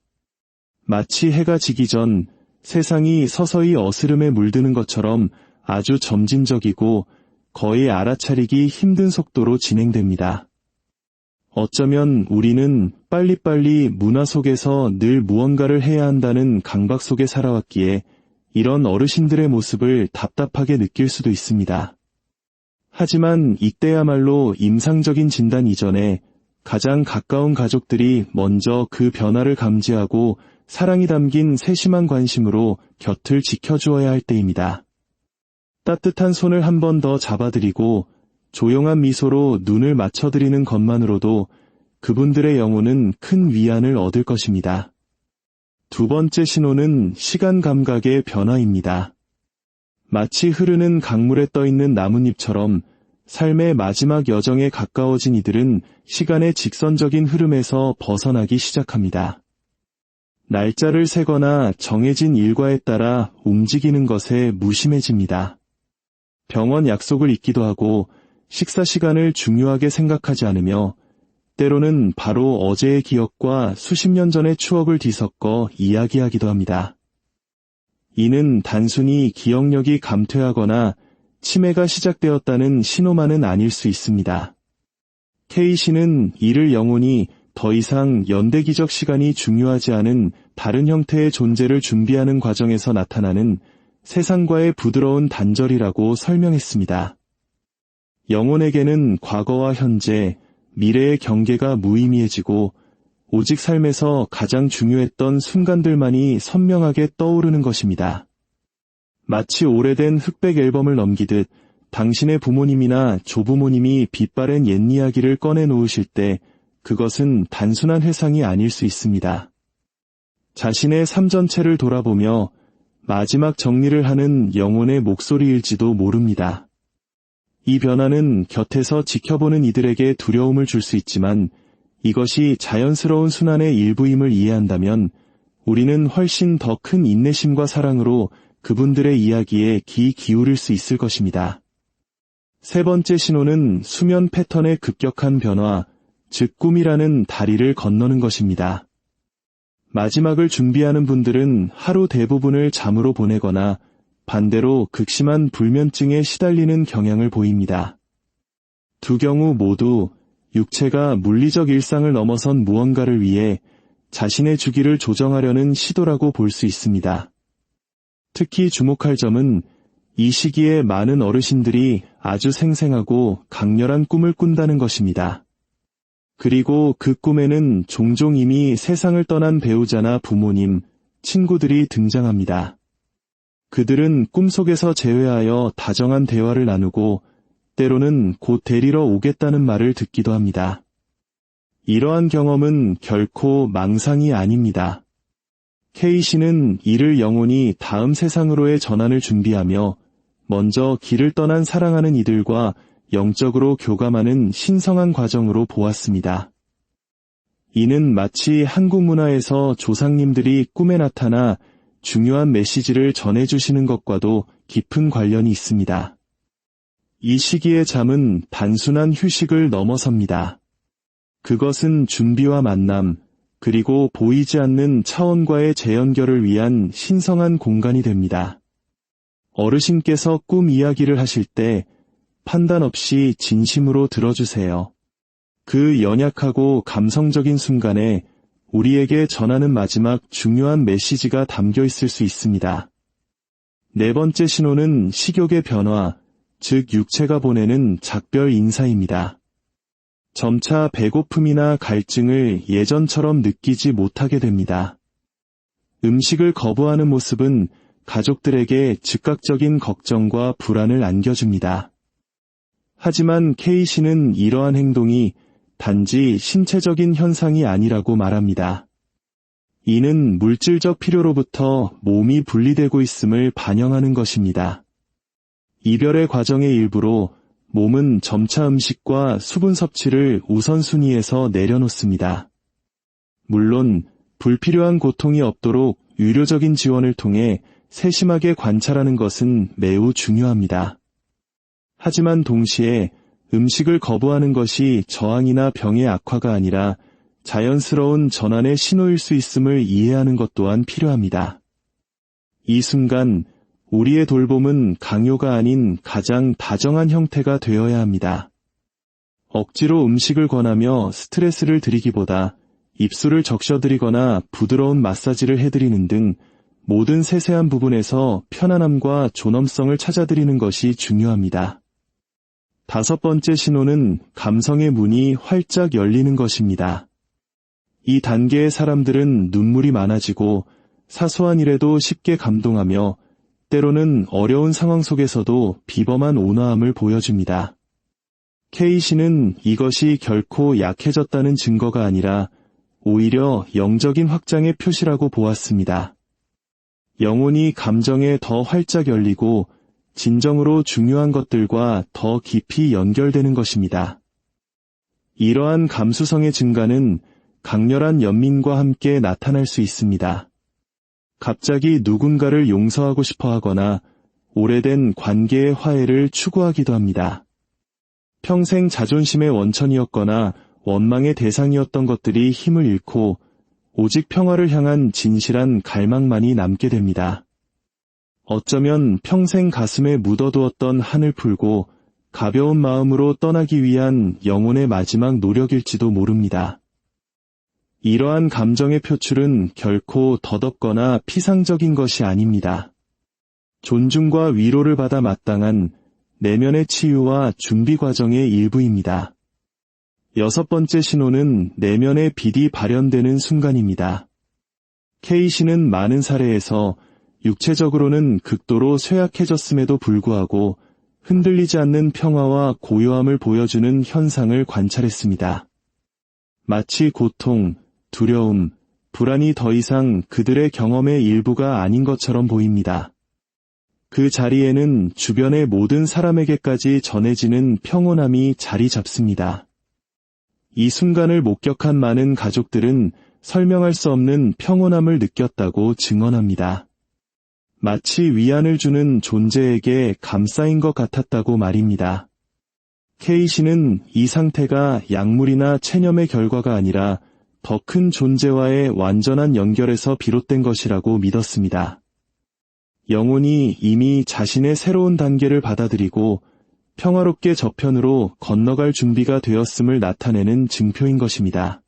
마치 해가 지기 전 세상이 서서히 어스름에 물드는 것처럼 아주 점진적이고 거의 알아차리기 힘든 속도로 진행됩니다. 어쩌면 우리는 빨리빨리 문화 속에서 늘 무언가를 해야 한다는 강박 속에 살아왔기에 이런 어르신들의 모습을 답답하게 느낄 수도 있습니다. 하지만 이때야말로 임상적인 진단 이전에 가장 가까운 가족들이 먼저 그 변화를 감지하고 사랑이 담긴 세심한 관심으로 곁을 지켜주어야 할 때입니다. 따뜻한 손을 한 번 더 잡아드리고 조용한 미소로 눈을 맞춰드리는 것만으로도 그분들의 영혼은 큰 위안을 얻을 것입니다. 두 번째 신호는 시간 감각의 변화입니다. 마치 흐르는 강물에 떠있는 나뭇잎처럼 삶의 마지막 여정에 가까워진 이들은 시간의 직선적인 흐름에서 벗어나기 시작합니다. 날짜를 세거나 정해진 일과에 따라 움직이는 것에 무심해집니다. 병원 약속을 잊기도 하고 식사 시간을 중요하게 생각하지 않으며 때로는 바로 어제의 기억과 수십 년 전의 추억을 뒤섞어 이야기하기도 합니다. 이는 단순히 기억력이 감퇴하거나 치매가 시작되었다는 신호만은 아닐 수 있습니다. K씨는 이를 영혼이 더 이상 연대기적 시간이 중요하지 않은 다른 형태의 존재를 준비하는 과정에서 나타나는 세상과의 부드러운 단절이라고 설명했습니다. 영혼에게는 과거와 현재, 미래의 경계가 무의미해지고 오직 삶에서 가장 중요했던 순간들만이 선명하게 떠오르는 것입니다. 마치 오래된 흑백 앨범을 넘기듯 당신의 부모님이나 조부모님이 빛바랜 옛 이야기를 꺼내놓으실 때 그것은 단순한 회상이 아닐 수 있습니다. 자신의 삶 전체를 돌아보며 마지막 정리를 하는 영혼의 목소리일지도 모릅니다. 이 변화는 곁에서 지켜보는 이들에게 두려움을 줄 수 있지만 이것이 자연스러운 순환의 일부임을 이해한다면 우리는 훨씬 더 큰 인내심과 사랑으로 그분들의 이야기에 귀 기울일 수 있을 것입니다. 세 번째 신호는 수면 패턴의 급격한 변화, 즉 꿈이라는 다리를 건너는 것입니다. 마지막을 준비하는 분들은 하루 대부분을 잠으로 보내거나 반대로 극심한 불면증에 시달리는 경향을 보입니다. 두 경우 모두 육체가 물리적 일상을 넘어선 무언가를 위해 자신의 주기를 조정하려는 시도라고 볼 수 있습니다. 특히 주목할 점은 이 시기에 많은 어르신들이 아주 생생하고 강렬한 꿈을 꾼다는 것입니다. 그리고 그 꿈에는 종종 이미 세상을 떠난 배우자나 부모님, 친구들이 등장합니다. 그들은 꿈속에서 재회하여 다정한 대화를 나누고 때로는 곧 데리러 오겠다는 말을 듣기도 합니다. 이러한 경험은 결코 망상이 아닙니다. K씨는 이를 영혼이 다음 세상으로의 전환을 준비하며 먼저 길을 떠난 사랑하는 이들과 영적으로 교감하는 신성한 과정으로 보았습니다. 이는 마치 한국 문화에서 조상님들이 꿈에 나타나 중요한 메시지를 전해주시는 것과도 깊은 관련이 있습니다. 이 시기의 잠은 단순한 휴식을 넘어섭니다. 그것은 준비와 만남, 그리고 보이지 않는 차원과의 재연결을 위한 신성한 공간이 됩니다. 어르신께서 꿈 이야기를 하실 때 판단 없이 진심으로 들어주세요. 그 연약하고 감성적인 순간에 우리에게 전하는 마지막 중요한 메시지가 담겨 있을 수 있습니다. 네 번째 신호는 식욕의 변화, 즉 육체가 보내는 작별 인사입니다. 점차 배고픔이나 갈증을 예전처럼 느끼지 못하게 됩니다. 음식을 거부하는 모습은 가족들에게 즉각적인 걱정과 불안을 안겨줍니다. 하지만 K씨는 이러한 행동이 단지 신체적인 현상이 아니라고 말합니다. 이는 물질적 필요로부터 몸이 분리되고 있음을 반영하는 것입니다. 이별의 과정의 일부로 몸은 점차 음식과 수분 섭취를 우선순위에서 내려놓습니다. 물론 불필요한 고통이 없도록 유료적인 지원을 통해 세심하게 관찰하는 것은 매우 중요합니다. 하지만 동시에 음식을 거부하는 것이 저항이나 병의 악화가 아니라 자연스러운 전환의 신호일 수 있음을 이해하는 것 또한 필요합니다. 이 순간 우리의 돌봄은 강요가 아닌 가장 다정한 형태가 되어야 합니다. 억지로 음식을 권하며 스트레스를 드리기보다 입술을 적셔드리거나 부드러운 마사지를 해드리는 등 모든 세세한 부분에서 편안함과 존엄성을 찾아드리는 것이 중요합니다. 5번째 신호는 감성의 문이 활짝 열리는 것입니다. 이 단계의 사람들은 눈물이 많아지고 사소한 일에도 쉽게 감동하며 때로는 어려운 상황 속에서도 비범한 온화함을 보여줍니다. K씨는 이것이 결코 약해졌다는 증거가 아니라 오히려 영적인 확장의 표시라고 보았습니다. 영혼이 감정에 더 활짝 열리고 진정으로 중요한 것들과 더 깊이 연결되는 것입니다. 이러한 감수성의 증가는 강렬한 연민과 함께 나타날 수 있습니다. 갑자기 누군가를 용서하고 싶어 하거나 오래된 관계의 화해를 추구하기도 합니다. 평생 자존심의 원천이었거나 원망의 대상이었던 것들이 힘을 잃고 오직 평화를 향한 진실한 갈망만이 남게 됩니다. 어쩌면 평생 가슴에 묻어두었던 한을 풀고 가벼운 마음으로 떠나기 위한 영혼의 마지막 노력일지도 모릅니다. 이러한 감정의 표출은 결코 덧없거나 피상적인 것이 아닙니다. 존중과 위로를 받아 마땅한 내면의 치유와 준비 과정의 일부입니다. 6번째 신호는 내면의 빛이 발현되는 순간입니다. K씨는 많은 사례에서 육체적으로는 극도로 쇠약해졌음에도 불구하고 흔들리지 않는 평화와 고요함을 보여주는 현상을 관찰했습니다. 마치 고통, 두려움, 불안이 더 이상 그들의 경험의 일부가 아닌 것처럼 보입니다. 그 자리에는 주변의 모든 사람에게까지 전해지는 평온함이 자리 잡습니다. 이 순간을 목격한 많은 가족들은 설명할 수 없는 평온함을 느꼈다고 증언합니다. 마치 위안을 주는 존재에게 감싸인 것 같았다고 말입니다. K씨는 이 상태가 약물이나 체념의 결과가 아니라 더 큰 존재와의 완전한 연결에서 비롯된 것이라고 믿었습니다. 영혼이 이미 자신의 새로운 단계를 받아들이고 평화롭게 저편으로 건너갈 준비가 되었음을 나타내는 증표인 것입니다.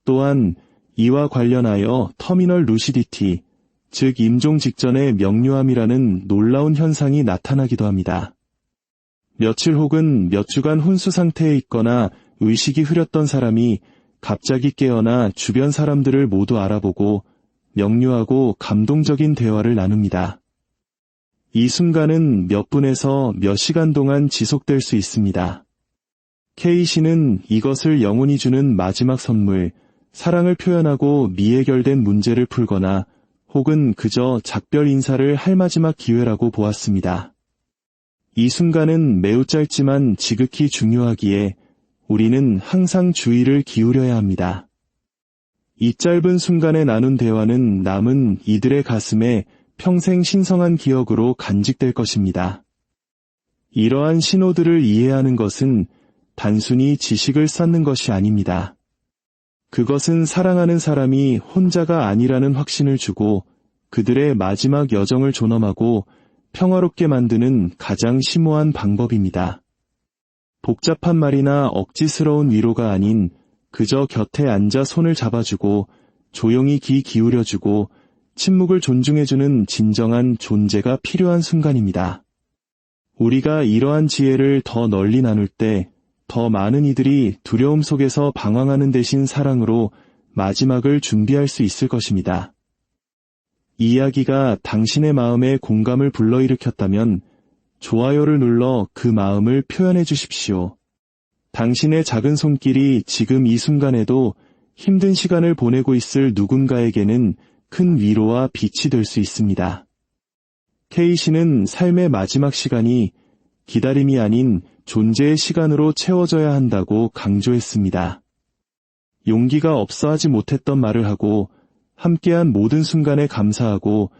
또한 이와 관련하여 터미널 루시디티, 즉 임종 직전의 명료함이라는 놀라운 현상이 나타나기도 합니다. 며칠 혹은 몇 주간 혼수 상태에 있거나 의식이 흐렸던 사람이 갑자기 깨어나 주변 사람들을 모두 알아보고 명료하고 감동적인 대화를 나눕니다. 이 순간은 몇 분에서 몇 시간 동안 지속될 수 있습니다. K씨는 이것을 영혼이 주는 마지막 선물, 사랑을 표현하고 미해결된 문제를 풀거나 혹은 그저 작별 인사를 할 마지막 기회라고 보았습니다. 이 순간은 매우 짧지만 지극히 중요하기에 우리는 항상 주의를 기울여야 합니다. 이 짧은 순간에 나눈 대화는 남은 이들의 가슴에 평생 신성한 기억으로 간직될 것입니다. 이러한 신호들을 이해하는 것은 단순히 지식을 쌓는 것이 아닙니다. 그것은 사랑하는 사람이 혼자가 아니라는 확신을 주고 그들의 마지막 여정을 존엄하고 평화롭게 만드는 가장 심오한 방법입니다. 복잡한 말이나 억지스러운 위로가 아닌 그저 곁에 앉아 손을 잡아주고 조용히 귀 기울여주고 침묵을 존중해주는 진정한 존재가 필요한 순간입니다. 우리가 이러한 지혜를 더 널리 나눌 때 더 많은 이들이 두려움 속에서 방황하는 대신 사랑으로 마지막을 준비할 수 있을 것입니다. 이 이야기가 당신의 마음에 공감을 불러일으켰다면 좋아요를 눌러 그 마음을 표현해 주십시오. 당신의 작은 손길이 지금 이 순간에도 힘든 시간을 보내고 있을 누군가에게는 큰 위로와 빛이 될 수 있습니다. K씨는 삶의 마지막 시간이 기다림이 아닌 존재의 시간으로 채워져야 한다고 강조했습니다. 용기가 없어 하지 못했던 말을 하고 함께한 모든 순간에 감사하고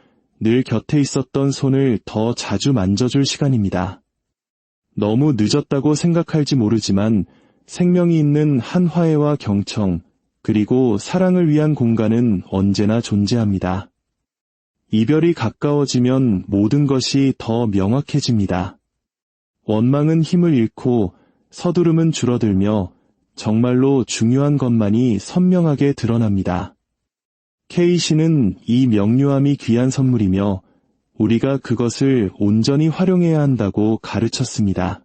늘 곁에 있었던 손을 더 자주 만져줄 시간입니다. 너무 늦었다고 생각할지 모르지만 생명이 있는 한 화해와 경청, 그리고 사랑을 위한 공간은 언제나 존재합니다. 이별이 가까워지면 모든 것이 더 명확해집니다. 원망은 힘을 잃고 서두름은 줄어들며 정말로 중요한 것만이 선명하게 드러납니다. K씨는 이 명료함이 귀한 선물이며 우리가 그것을 온전히 활용해야 한다고 가르쳤습니다.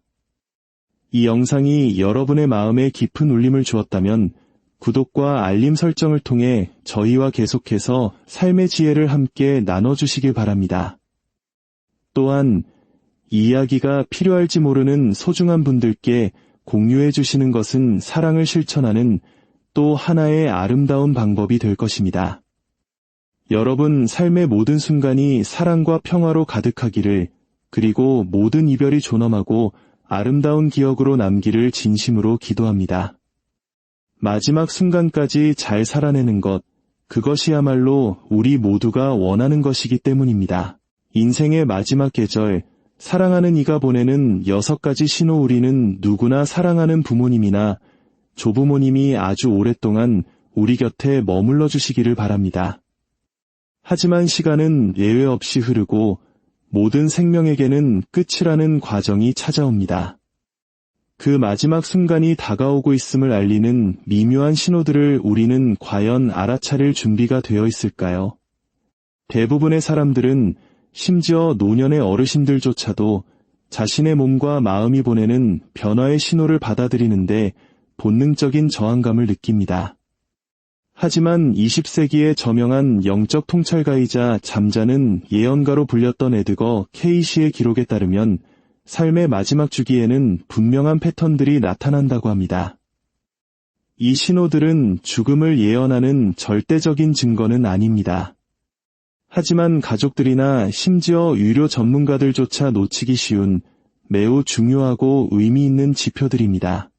이 영상이 여러분의 마음에 깊은 울림을 주었다면 구독과 알림 설정을 통해 저희와 계속해서 삶의 지혜를 함께 나눠주시길 바랍니다. 또한 이 이야기가 필요할지 모르는 소중한 분들께 공유해 주시는 것은 사랑을 실천하는 또 하나의 아름다운 방법이 될 것입니다. 여러분 삶의 모든 순간이 사랑과 평화로 가득하기를, 그리고 모든 이별이 존엄하고 아름다운 기억으로 남기를 진심으로 기도합니다. 마지막 순간까지 잘 살아내는 것, 그것이야말로 우리 모두가 원하는 것이기 때문입니다. 인생의 마지막 계절, 사랑하는 이가 보내는 6가지 신호. 우리는 누구나 사랑하는 부모님이나 조부모님이 아주 오랫동안 우리 곁에 머물러 주시기를 바랍니다. 하지만 시간은 예외 없이 흐르고 모든 생명에게는 끝이라는 과정이 찾아옵니다. 그 마지막 순간이 다가오고 있음을 알리는 미묘한 신호들을 우리는 과연 알아차릴 준비가 되어 있을까요? 대부분의 사람들은, 심지어 노년의 어르신들조차도 자신의 몸과 마음이 보내는 변화의 신호를 받아들이는데 본능적인 저항감을 느낍니다. 하지만 20세기의 저명한 영적 통찰가이자 잠자는 예언가로 불렸던 에드거 케이시의 기록에 따르면 삶의 마지막 주기에는 분명한 패턴들이 나타난다고 합니다. 이 신호들은 죽음을 예언하는 절대적인 증거는 아닙니다. 하지만 가족들이나 심지어 유료 전문가들조차 놓치기 쉬운 매우 중요하고 의미 있는 지표들입니다.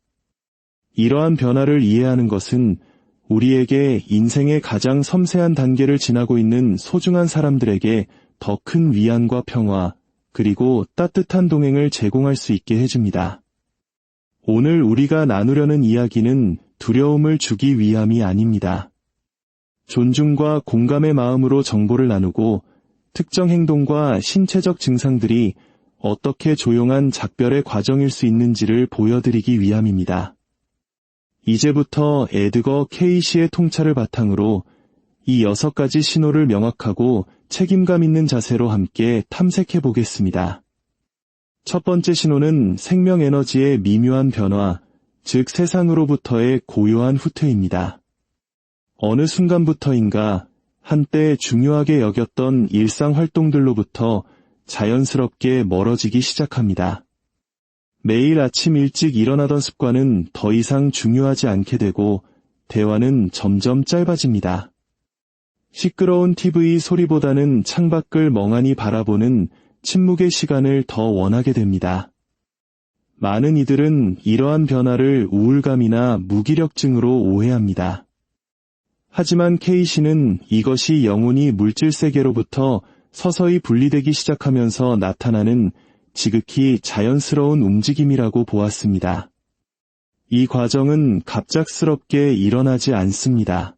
이러한 변화를 이해하는 것은 우리에게 인생의 가장 섬세한 단계를 지나고 있는 소중한 사람들에게 더 큰 위안과 평화, 그리고 따뜻한 동행을 제공할 수 있게 해줍니다. 오늘 우리가 나누려는 이야기는 두려움을 주기 위함이 아닙니다. 존중과 공감의 마음으로 정보를 나누고 특정 행동과 신체적 증상들이 어떻게 조용한 작별의 과정일 수 있는지를 보여드리기 위함입니다. 이제부터 에드거 케이시의 통찰을 바탕으로 이 6가지 신호를 명확하고 책임감 있는 자세로 함께 탐색해 보겠습니다. 첫 번째 신호는 생명 에너지의 미묘한 변화, 즉 세상으로부터의 고요한 후퇴입니다. 어느 순간부터인가 한때 중요하게 여겼던 일상 활동들로부터 자연스럽게 멀어지기 시작합니다. 매일 아침 일찍 일어나던 습관은 더 이상 중요하지 않게 되고 대화는 점점 짧아집니다. 시끄러운 TV 소리보다는 창밖을 멍하니 바라보는 침묵의 시간을 더 원하게 됩니다. 많은 이들은 이러한 변화를 우울감이나 무기력증으로 오해합니다. 하지만 케이시는 이것이 영혼이 물질 세계로부터 서서히 분리되기 시작하면서 나타나는 지극히 자연스러운 움직임이라고 보았습니다. 이 과정은 갑작스럽게 일어나지 않습니다.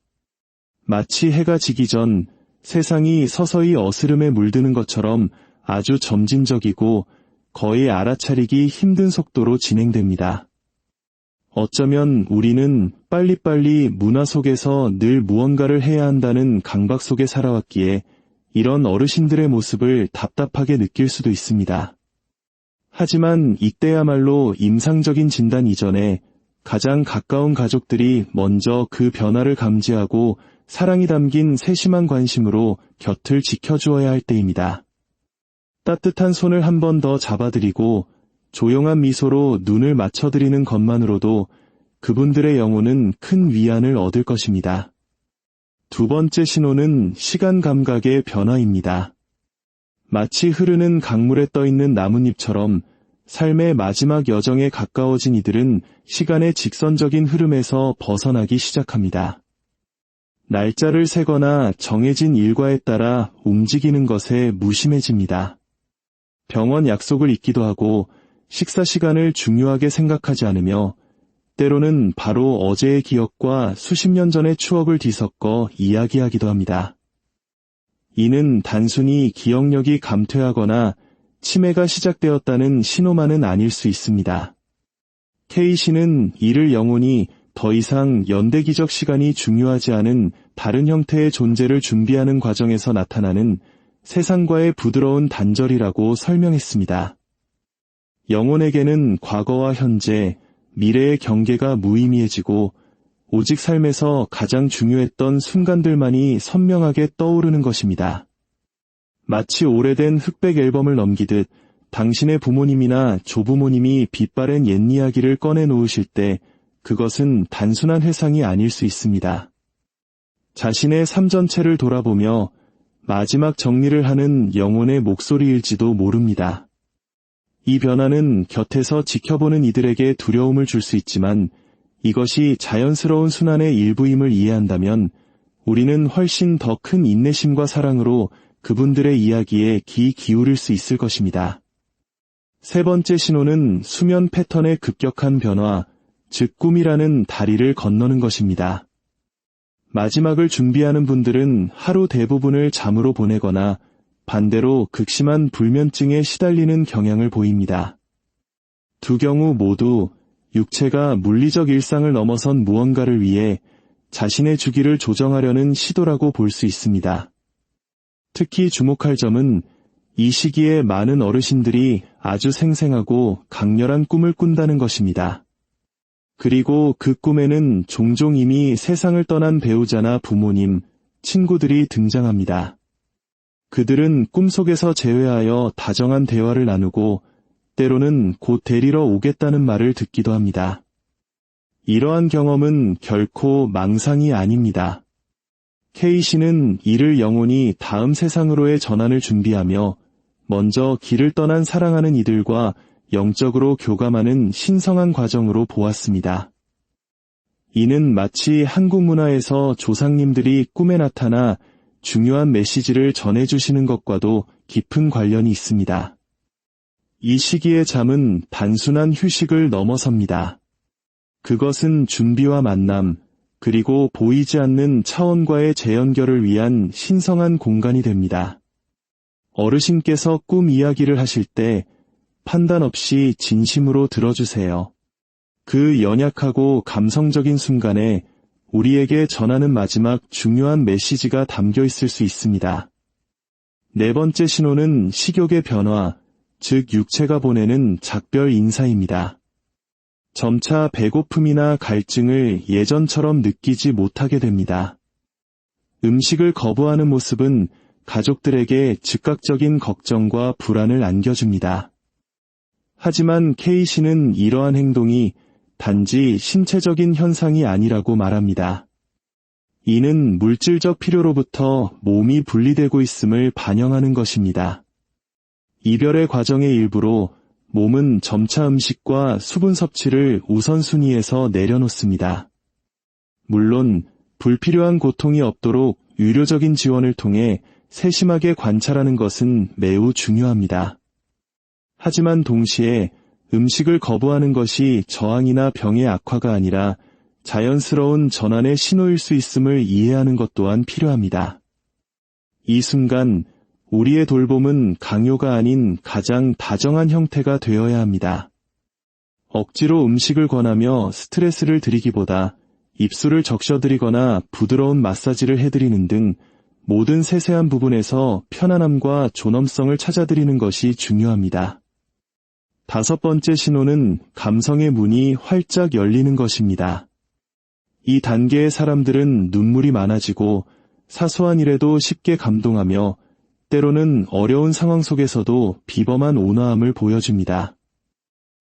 마치 해가 지기 전 세상이 서서히 어스름에 물드는 것처럼 아주 점진적이고 거의 알아차리기 힘든 속도로 진행됩니다. 어쩌면 우리는 빨리빨리 문화 속에서 늘 무언가를 해야 한다는 강박 속에 살아왔기에 이런 어르신들의 모습을 답답하게 느낄 수도 있습니다. 하지만 이때야말로 임상적인 진단 이전에 가장 가까운 가족들이 먼저 그 변화를 감지하고 사랑이 담긴 세심한 관심으로 곁을 지켜주어야 할 때입니다. 따뜻한 손을 한 번 더 잡아드리고 조용한 미소로 눈을 맞춰드리는 것만으로도 그분들의 영혼은 큰 위안을 얻을 것입니다. 두 번째 신호는 시간 감각의 변화입니다. 마치 흐르는 강물에 떠있는 나뭇잎처럼 삶의 마지막 여정에 가까워진 이들은 시간의 직선적인 흐름에서 벗어나기 시작합니다. 날짜를 세거나 정해진 일과에 따라 움직이는 것에 무심해집니다. 병원 약속을 잊기도 하고 식사 시간을 중요하게 생각하지 않으며 때로는 바로 어제의 기억과 수십 년 전의 추억을 뒤섞어 이야기하기도 합니다. 이는 단순히 기억력이 감퇴하거나 치매가 시작되었다는 신호만은 아닐 수 있습니다. K씨는 이를 영혼이 더 이상 연대기적 시간이 중요하지 않은 다른 형태의 존재를 준비하는 과정에서 나타나는 세상과의 부드러운 단절이라고 설명했습니다. 영혼에게는 과거와 현재, 미래의 경계가 무의미해지고 오직 삶에서 가장 중요했던 순간들만이 선명하게 떠오르는 것입니다. 마치 오래된 흑백 앨범을 넘기듯 당신의 부모님이나 조부모님이 빛바랜 옛 이야기를 꺼내놓으실 때 그것은 단순한 회상이 아닐 수 있습니다. 자신의 삶 전체를 돌아보며 마지막 정리를 하는 영혼의 목소리일지도 모릅니다. 이 변화는 곁에서 지켜보는 이들에게 두려움을 줄 수 있지만 이것이 자연스러운 순환의 일부임을 이해한다면 우리는 훨씬 더 큰 인내심과 사랑으로 그분들의 이야기에 귀 기울일 수 있을 것입니다. 세 번째 신호는 수면 패턴의 급격한 변화, 즉 꿈이라는 다리를 건너는 것입니다. 마지막을 준비하는 분들은 하루 대부분을 잠으로 보내거나 반대로 극심한 불면증에 시달리는 경향을 보입니다. 두 경우 모두 육체가 물리적 일상을 넘어선 무언가를 위해 자신의 주기를 조정하려는 시도라고 볼 수 있습니다. 특히 주목할 점은 이 시기에 많은 어르신들이 아주 생생하고 강렬한 꿈을 꾼다는 것입니다. 그리고 그 꿈에는 종종 이미 세상을 떠난 배우자나 부모님, 친구들이 등장합니다. 그들은 꿈속에서 재회하여 다정한 대화를 나누고 때로는 곧 데리러 오겠다는 말을 듣기도 합니다. 이러한 경험은 결코 망상이 아닙니다. K씨는 이를 영혼이 다음 세상으로의 전환을 준비하며 먼저 길을 떠난 사랑하는 이들과 영적으로 교감하는 신성한 과정으로 보았습니다. 이는 마치 한국 문화에서 조상님들이 꿈에 나타나 중요한 메시지를 전해주시는 것과도 깊은 관련이 있습니다. 이 시기의 잠은 단순한 휴식을 넘어섭니다. 그것은 준비와 만남, 그리고 보이지 않는 차원과의 재연결을 위한 신성한 공간이 됩니다. 어르신께서 꿈 이야기를 하실 때 판단 없이 진심으로 들어주세요. 그 연약하고 감성적인 순간에 우리에게 전하는 마지막 중요한 메시지가 담겨 있을 수 있습니다. 네 번째 신호는 식욕의 변화, 즉 육체가 보내는 작별 인사입니다. 점차 배고픔이나 갈증을 예전처럼 느끼지 못하게 됩니다. 음식을 거부하는 모습은 가족들에게 즉각적인 걱정과 불안을 안겨줍니다. 하지만 K씨는 이러한 행동이 단지 신체적인 현상이 아니라고 말합니다. 이는 물질적 필요로부터 몸이 분리되고 있음을 반영하는 것입니다. 이별의 과정의 일부로 몸은 점차 음식과 수분 섭취를 우선순위에서 내려놓습니다. 물론 불필요한 고통이 없도록 의료적인 지원을 통해 세심하게 관찰하는 것은 매우 중요합니다. 하지만 동시에 음식을 거부하는 것이 저항이나 병의 악화가 아니라 자연스러운 전환의 신호일 수 있음을 이해하는 것 또한 필요합니다. 이 순간 우리의 돌봄은 강요가 아닌 가장 다정한 형태가 되어야 합니다. 억지로 음식을 권하며 스트레스를 드리기보다 입술을 적셔드리거나 부드러운 마사지를 해드리는 등 모든 세세한 부분에서 편안함과 존엄성을 찾아드리는 것이 중요합니다. 다섯 번째 신호는 감성의 문이 활짝 열리는 것입니다. 이 단계의 사람들은 눈물이 많아지고 사소한 일에도 쉽게 감동하며 때로는 어려운 상황 속에서도 비범한 온화함을 보여줍니다.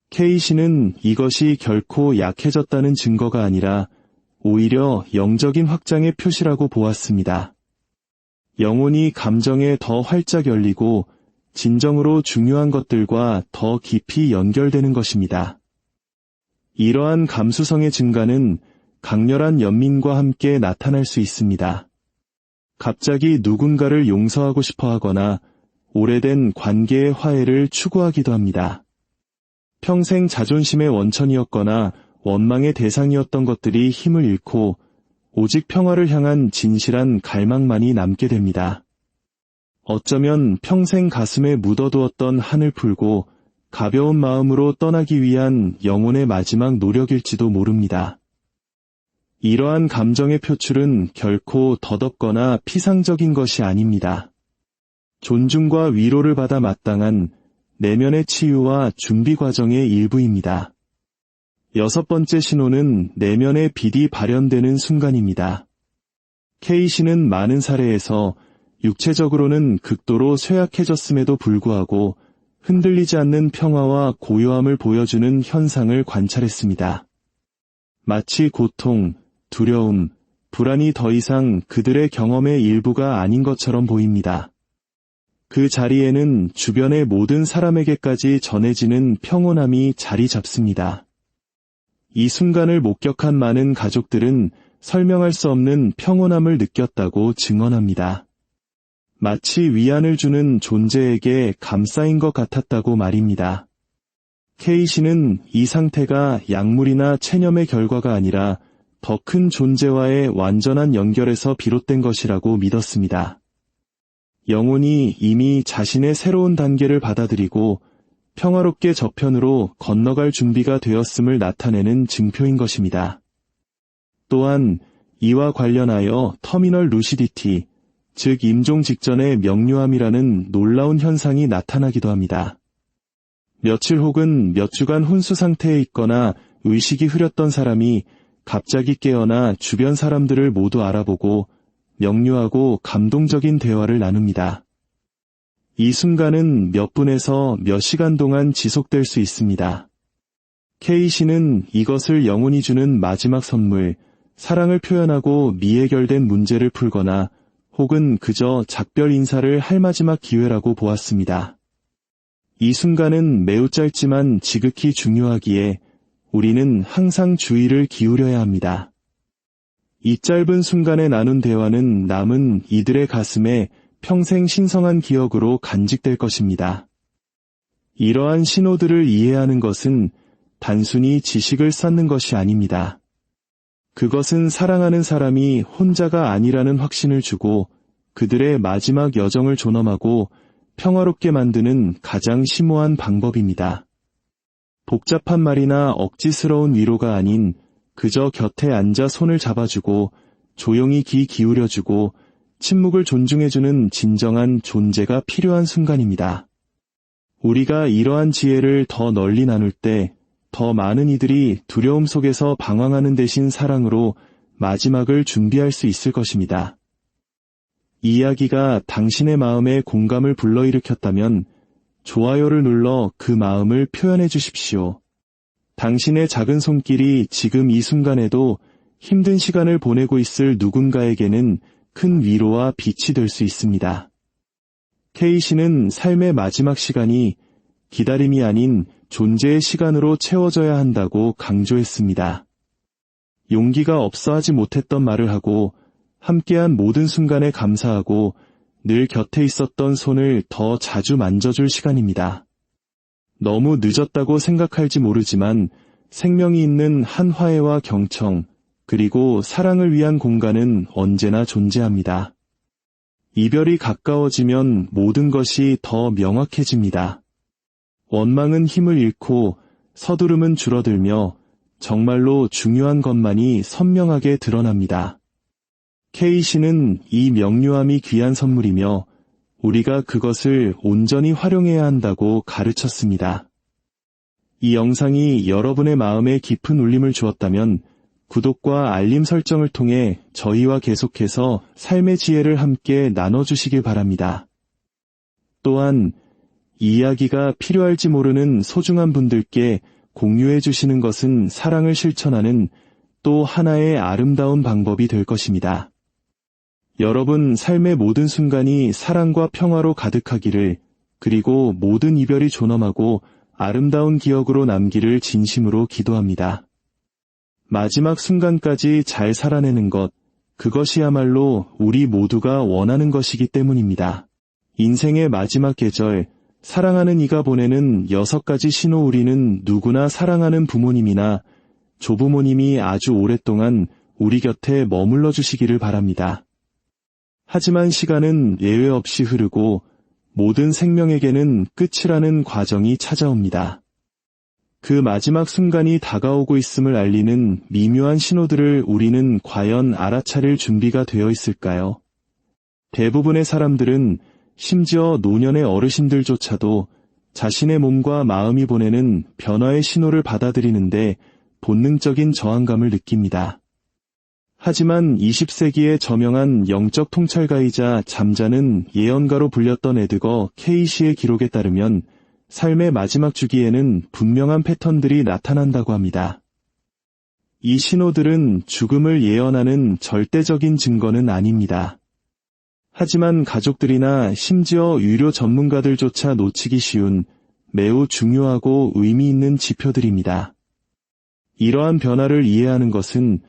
K씨는 이것이 결코 약해졌다는 증거가 아니라 오히려 영적인 확장의 표시라고 보았습니다. 영혼이 감정에 더 활짝 열리고 진정으로 중요한 것들과 더 깊이 연결되는 것입니다. 이러한 감수성의 증가는 강렬한 연민과 함께 나타날 수 있습니다. 갑자기 누군가를 용서하고 싶어 하거나 오래된 관계의 화해를 추구하기도 합니다. 평생 자존심의 원천이었거나 원망의 대상이었던 것들이 힘을 잃고 오직 평화를 향한 진실한 갈망만이 남게 됩니다. 어쩌면 평생 가슴에 묻어두었던 한을 풀고 가벼운 마음으로 떠나기 위한 영혼의 마지막 노력일지도 모릅니다. 이러한 감정의 표출은 결코 덧없거나 피상적인 것이 아닙니다. 존중과 위로를 받아 마땅한 내면의 치유와 준비 과정의 일부입니다. 6번째 신호는 내면의 빛이 발현되는 순간입니다. K씨는 많은 사례에서 육체적으로는 극도로 쇠약해졌음에도 불구하고 흔들리지 않는 평화와 고요함을 보여주는 현상을 관찰했습니다. 마치 고통, 두려움, 불안이 더 이상 그들의 경험의 일부가 아닌 것처럼 보입니다. 그 자리에는 주변의 모든 사람에게까지 전해지는 평온함이 자리 잡습니다. 이 순간을 목격한 많은 가족들은 설명할 수 없는 평온함을 느꼈다고 증언합니다. 마치 위안을 주는 존재에게 감싸인 것 같았다고 말입니다. K씨는 이 상태가 약물이나 체념의 결과가 아니라 더 큰 존재와의 완전한 연결에서 비롯된 것이라고 믿었습니다. 영혼이 이미 자신의 새로운 단계를 받아들이고 평화롭게 저편으로 건너갈 준비가 되었음을 나타내는 증표인 것입니다. 또한 이와 관련하여 터미널 루시디티, 즉 임종 직전의 명료함이라는 놀라운 현상이 나타나기도 합니다. 며칠 혹은 몇 주간 혼수 상태에 있거나 의식이 흐렸던 사람이 갑자기 깨어나 주변 사람들을 모두 알아보고 명료하고 감동적인 대화를 나눕니다. 이 순간은 몇 분에서 몇 시간 동안 지속될 수 있습니다. K씨는 이것을 영혼이 주는 마지막 선물, 사랑을 표현하고 미해결된 문제를 풀거나 혹은 그저 작별 인사를 할 마지막 기회라고 보았습니다. 이 순간은 매우 짧지만 지극히 중요하기에 우리는 항상 주의를 기울여야 합니다. 이 짧은 순간에 나눈 대화는 남은 이들의 가슴에 평생 신성한 기억으로 간직될 것입니다. 이러한 신호들을 이해하는 것은 단순히 지식을 쌓는 것이 아닙니다. 그것은 사랑하는 사람이 혼자가 아니라는 확신을 주고 그들의 마지막 여정을 존엄하고 평화롭게 만드는 가장 심오한 방법입니다. 복잡한 말이나 억지스러운 위로가 아닌 그저 곁에 앉아 손을 잡아주고 조용히 귀 기울여주고 침묵을 존중해주는 진정한 존재가 필요한 순간입니다. 우리가 이러한 지혜를 더 널리 나눌 때 더 많은 이들이 두려움 속에서 방황하는 대신 사랑으로 마지막을 준비할 수 있을 것입니다. 이 이야기가 당신의 마음에 공감을 불러일으켰다면 좋아요를 눌러 그 마음을 표현해 주십시오. 당신의 작은 손길이 지금 이 순간에도 힘든 시간을 보내고 있을 누군가에게는 큰 위로와 빛이 될 수 있습니다. K씨는 삶의 마지막 시간이 기다림이 아닌 존재의 시간으로 채워져야 한다고 강조했습니다. 용기가 없어 하지 못했던 말을 하고 함께한 모든 순간에 감사하고 늘 곁에 있었던 손을 더 자주 만져줄 시간입니다. 너무 늦었다고 생각할지 모르지만 생명이 있는 한 화해와 경청, 그리고 사랑을 위한 공간은 언제나 존재합니다. 이별이 가까워지면 모든 것이 더 명확해집니다. 원망은 힘을 잃고 서두름은 줄어들며 정말로 중요한 것만이 선명하게 드러납니다. K씨는 이 명료함이 귀한 선물이며 우리가 그것을 온전히 활용해야 한다고 가르쳤습니다. 이 영상이 여러분의 마음에 깊은 울림을 주었다면 구독과 알림 설정을 통해 저희와 계속해서 삶의 지혜를 함께 나눠주시길 바랍니다. 또한 이 이야기가 필요할지 모르는 소중한 분들께 공유해 주시는 것은 사랑을 실천하는 또 하나의 아름다운 방법이 될 것입니다. 여러분 삶의 모든 순간이 사랑과 평화로 가득하기를 그리고 모든 이별이 존엄하고 아름다운 기억으로 남기를 진심으로 기도합니다. 마지막 순간까지 잘 살아내는 것, 그것이야말로 우리 모두가 원하는 것이기 때문입니다. 인생의 마지막 계절, 사랑하는 이가 보내는 6가지 신호. 우리는 누구나 사랑하는 부모님이나 조부모님이 아주 오랫동안 우리 곁에 머물러 주시기를 바랍니다. 하지만 시간은 예외 없이 흐르고 모든 생명에게는 끝이라는 과정이 찾아옵니다. 그 마지막 순간이 다가오고 있음을 알리는 미묘한 신호들을 우리는 과연 알아차릴 준비가 되어 있을까요? 대부분의 사람들은, 심지어 노년의 어르신들조차도 자신의 몸과 마음이 보내는 변화의 신호를 받아들이는데 본능적인 저항감을 느낍니다. 하지만 20세기의 저명한 영적 통찰가이자 잠자는 예언가로 불렸던 에드거 케이시의 기록에 따르면 삶의 마지막 주기에는 분명한 패턴들이 나타난다고 합니다. 이 신호들은 죽음을 예언하는 절대적인 증거는 아닙니다. 하지만 가족들이나 심지어 유료 전문가들조차 놓치기 쉬운 매우 중요하고 의미 있는 지표들입니다. 이러한 변화를 이해하는 것은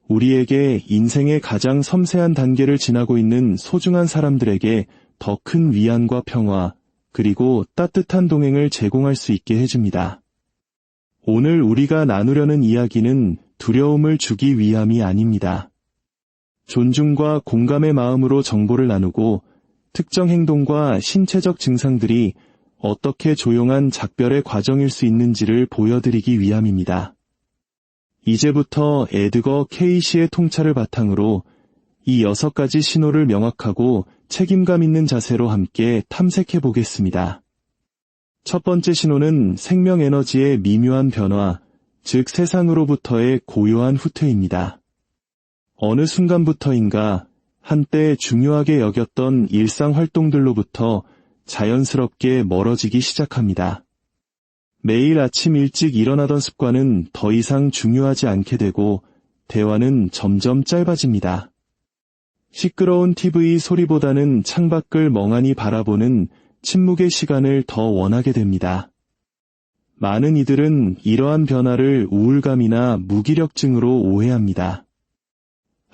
우리에게 인생의 가장 섬세한 단계를 지나고 있는 소중한 사람들에게 더 큰 위안과 평화, 그리고 따뜻한 동행을 제공할 수 있게 해줍니다. 오늘 우리가 나누려는 이야기는 두려움을 주기 위함이 아닙니다. 존중과 공감의 마음으로 정보를 나누고 특정 행동과 신체적 증상들이 어떻게 조용한 작별의 과정일 수 있는지를 보여드리기 위함입니다. 이제부터 에드거 케이시의 통찰을 바탕으로 이 6가지 신호를 명확하고 책임감 있는 자세로 함께 탐색해 보겠습니다. 첫 번째 신호는 생명 에너지의 미묘한 변화, 즉 세상으로부터의 고요한 후퇴입니다. 어느 순간부터인가 한때 중요하게 여겼던 일상 활동들로부터 자연스럽게 멀어지기 시작합니다. 매일 아침 일찍 일어나던 습관은 더 이상 중요하지 않게 되고 대화는 점점 짧아집니다. 시끄러운 TV 소리보다는 창밖을 멍하니 바라보는 침묵의 시간을 더 원하게 됩니다. 많은 이들은 이러한 변화를 우울감이나 무기력증으로 오해합니다.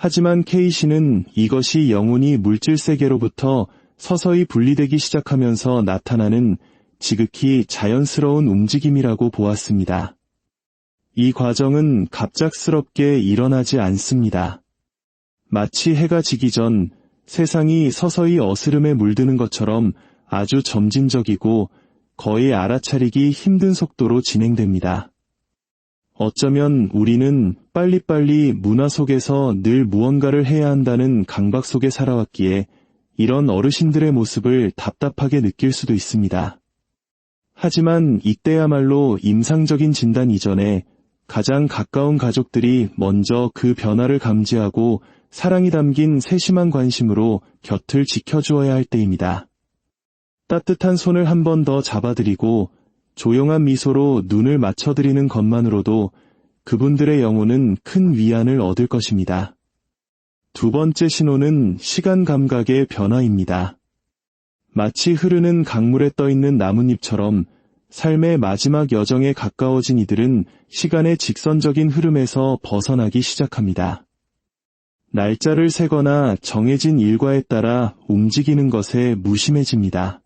하지만 케이시는 이것이 영혼이 물질 세계로부터 서서히 분리되기 시작하면서 나타나는 지극히 자연스러운 움직임이라고 보았습니다. 이 과정은 갑작스럽게 일어나지 않습니다. 마치 해가 지기 전 세상이 서서히 어스름에 물드는 것처럼 아주 점진적이고 거의 알아차리기 힘든 속도로 진행됩니다. 어쩌면 우리는 빨리빨리 문화 속에서 늘 무언가를 해야 한다는 강박 속에 살아왔기에 이런 어르신들의 모습을 답답하게 느낄 수도 있습니다. 하지만 이때야말로 임상적인 진단 이전에 가장 가까운 가족들이 먼저 그 변화를 감지하고 사랑이 담긴 세심한 관심으로 곁을 지켜주어야 할 때입니다. 따뜻한 손을 한 번 더 잡아드리고 조용한 미소로 눈을 맞춰드리는 것만으로도 그분들의 영혼은 큰 위안을 얻을 것입니다. 두 번째 신호는 시간 감각의 변화입니다. 마치 흐르는 강물에 떠있는 나뭇잎처럼 삶의 마지막 여정에 가까워진 이들은 시간의 직선적인 흐름에서 벗어나기 시작합니다. 날짜를 세거나 정해진 일과에 따라 움직이는 것에 무심해집니다.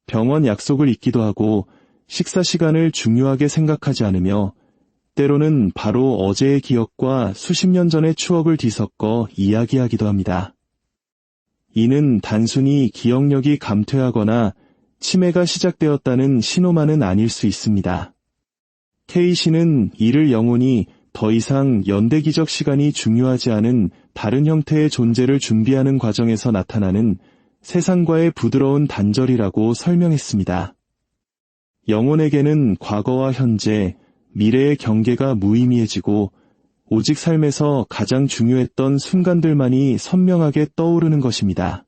병원 약속을 잊기도 하고 식사 시간을 중요하게 생각하지 않으며 때로는 바로 어제의 기억과 수십 년 전의 추억을 뒤섞어 이야기하기도 합니다. 이는 단순히 기억력이 감퇴하거나 치매가 시작되었다는 신호만은 아닐 수 있습니다. 케이시는 이를 영혼이 더 이상 연대기적 시간이 중요하지 않은 다른 형태의 존재를 준비하는 과정에서 나타나는 세상과의 부드러운 단절이라고 설명했습니다. 영혼에게는 과거와 현재, 미래의 경계가 무의미해지고 오직 삶에서 가장 중요했던 순간들만이 선명하게 떠오르는 것입니다.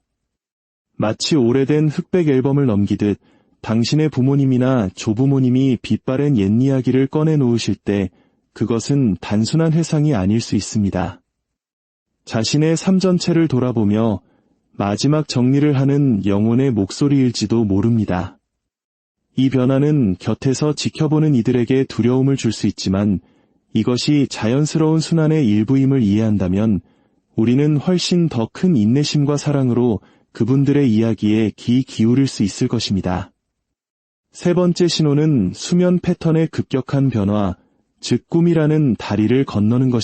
마치 오래된 흑백 앨범을 넘기듯 당신의 부모님이나 조부모님이 빛바랜 옛 이야기를 꺼내 놓으실 때 그것은 단순한 회상이 아닐 수 있습니다. 자신의 삶 전체를 돌아보며 마지막 정리를 하는 영혼의 목소리일지도 모릅니다. 이 변화는 곁에서 지켜보는 이들에게 두려움을 줄 수 있지만 이것이 자연스러운 순환의 일부임을 이해한다면 우리는 훨씬 더 큰 인내심과 사랑으로 그분들의 이야기에 귀 기울일 수 있을 것입니다. 세 번째 신호는 수면 패턴의 급격한 변화, 즉 꿈이라는 다리를 건너는 것입니다.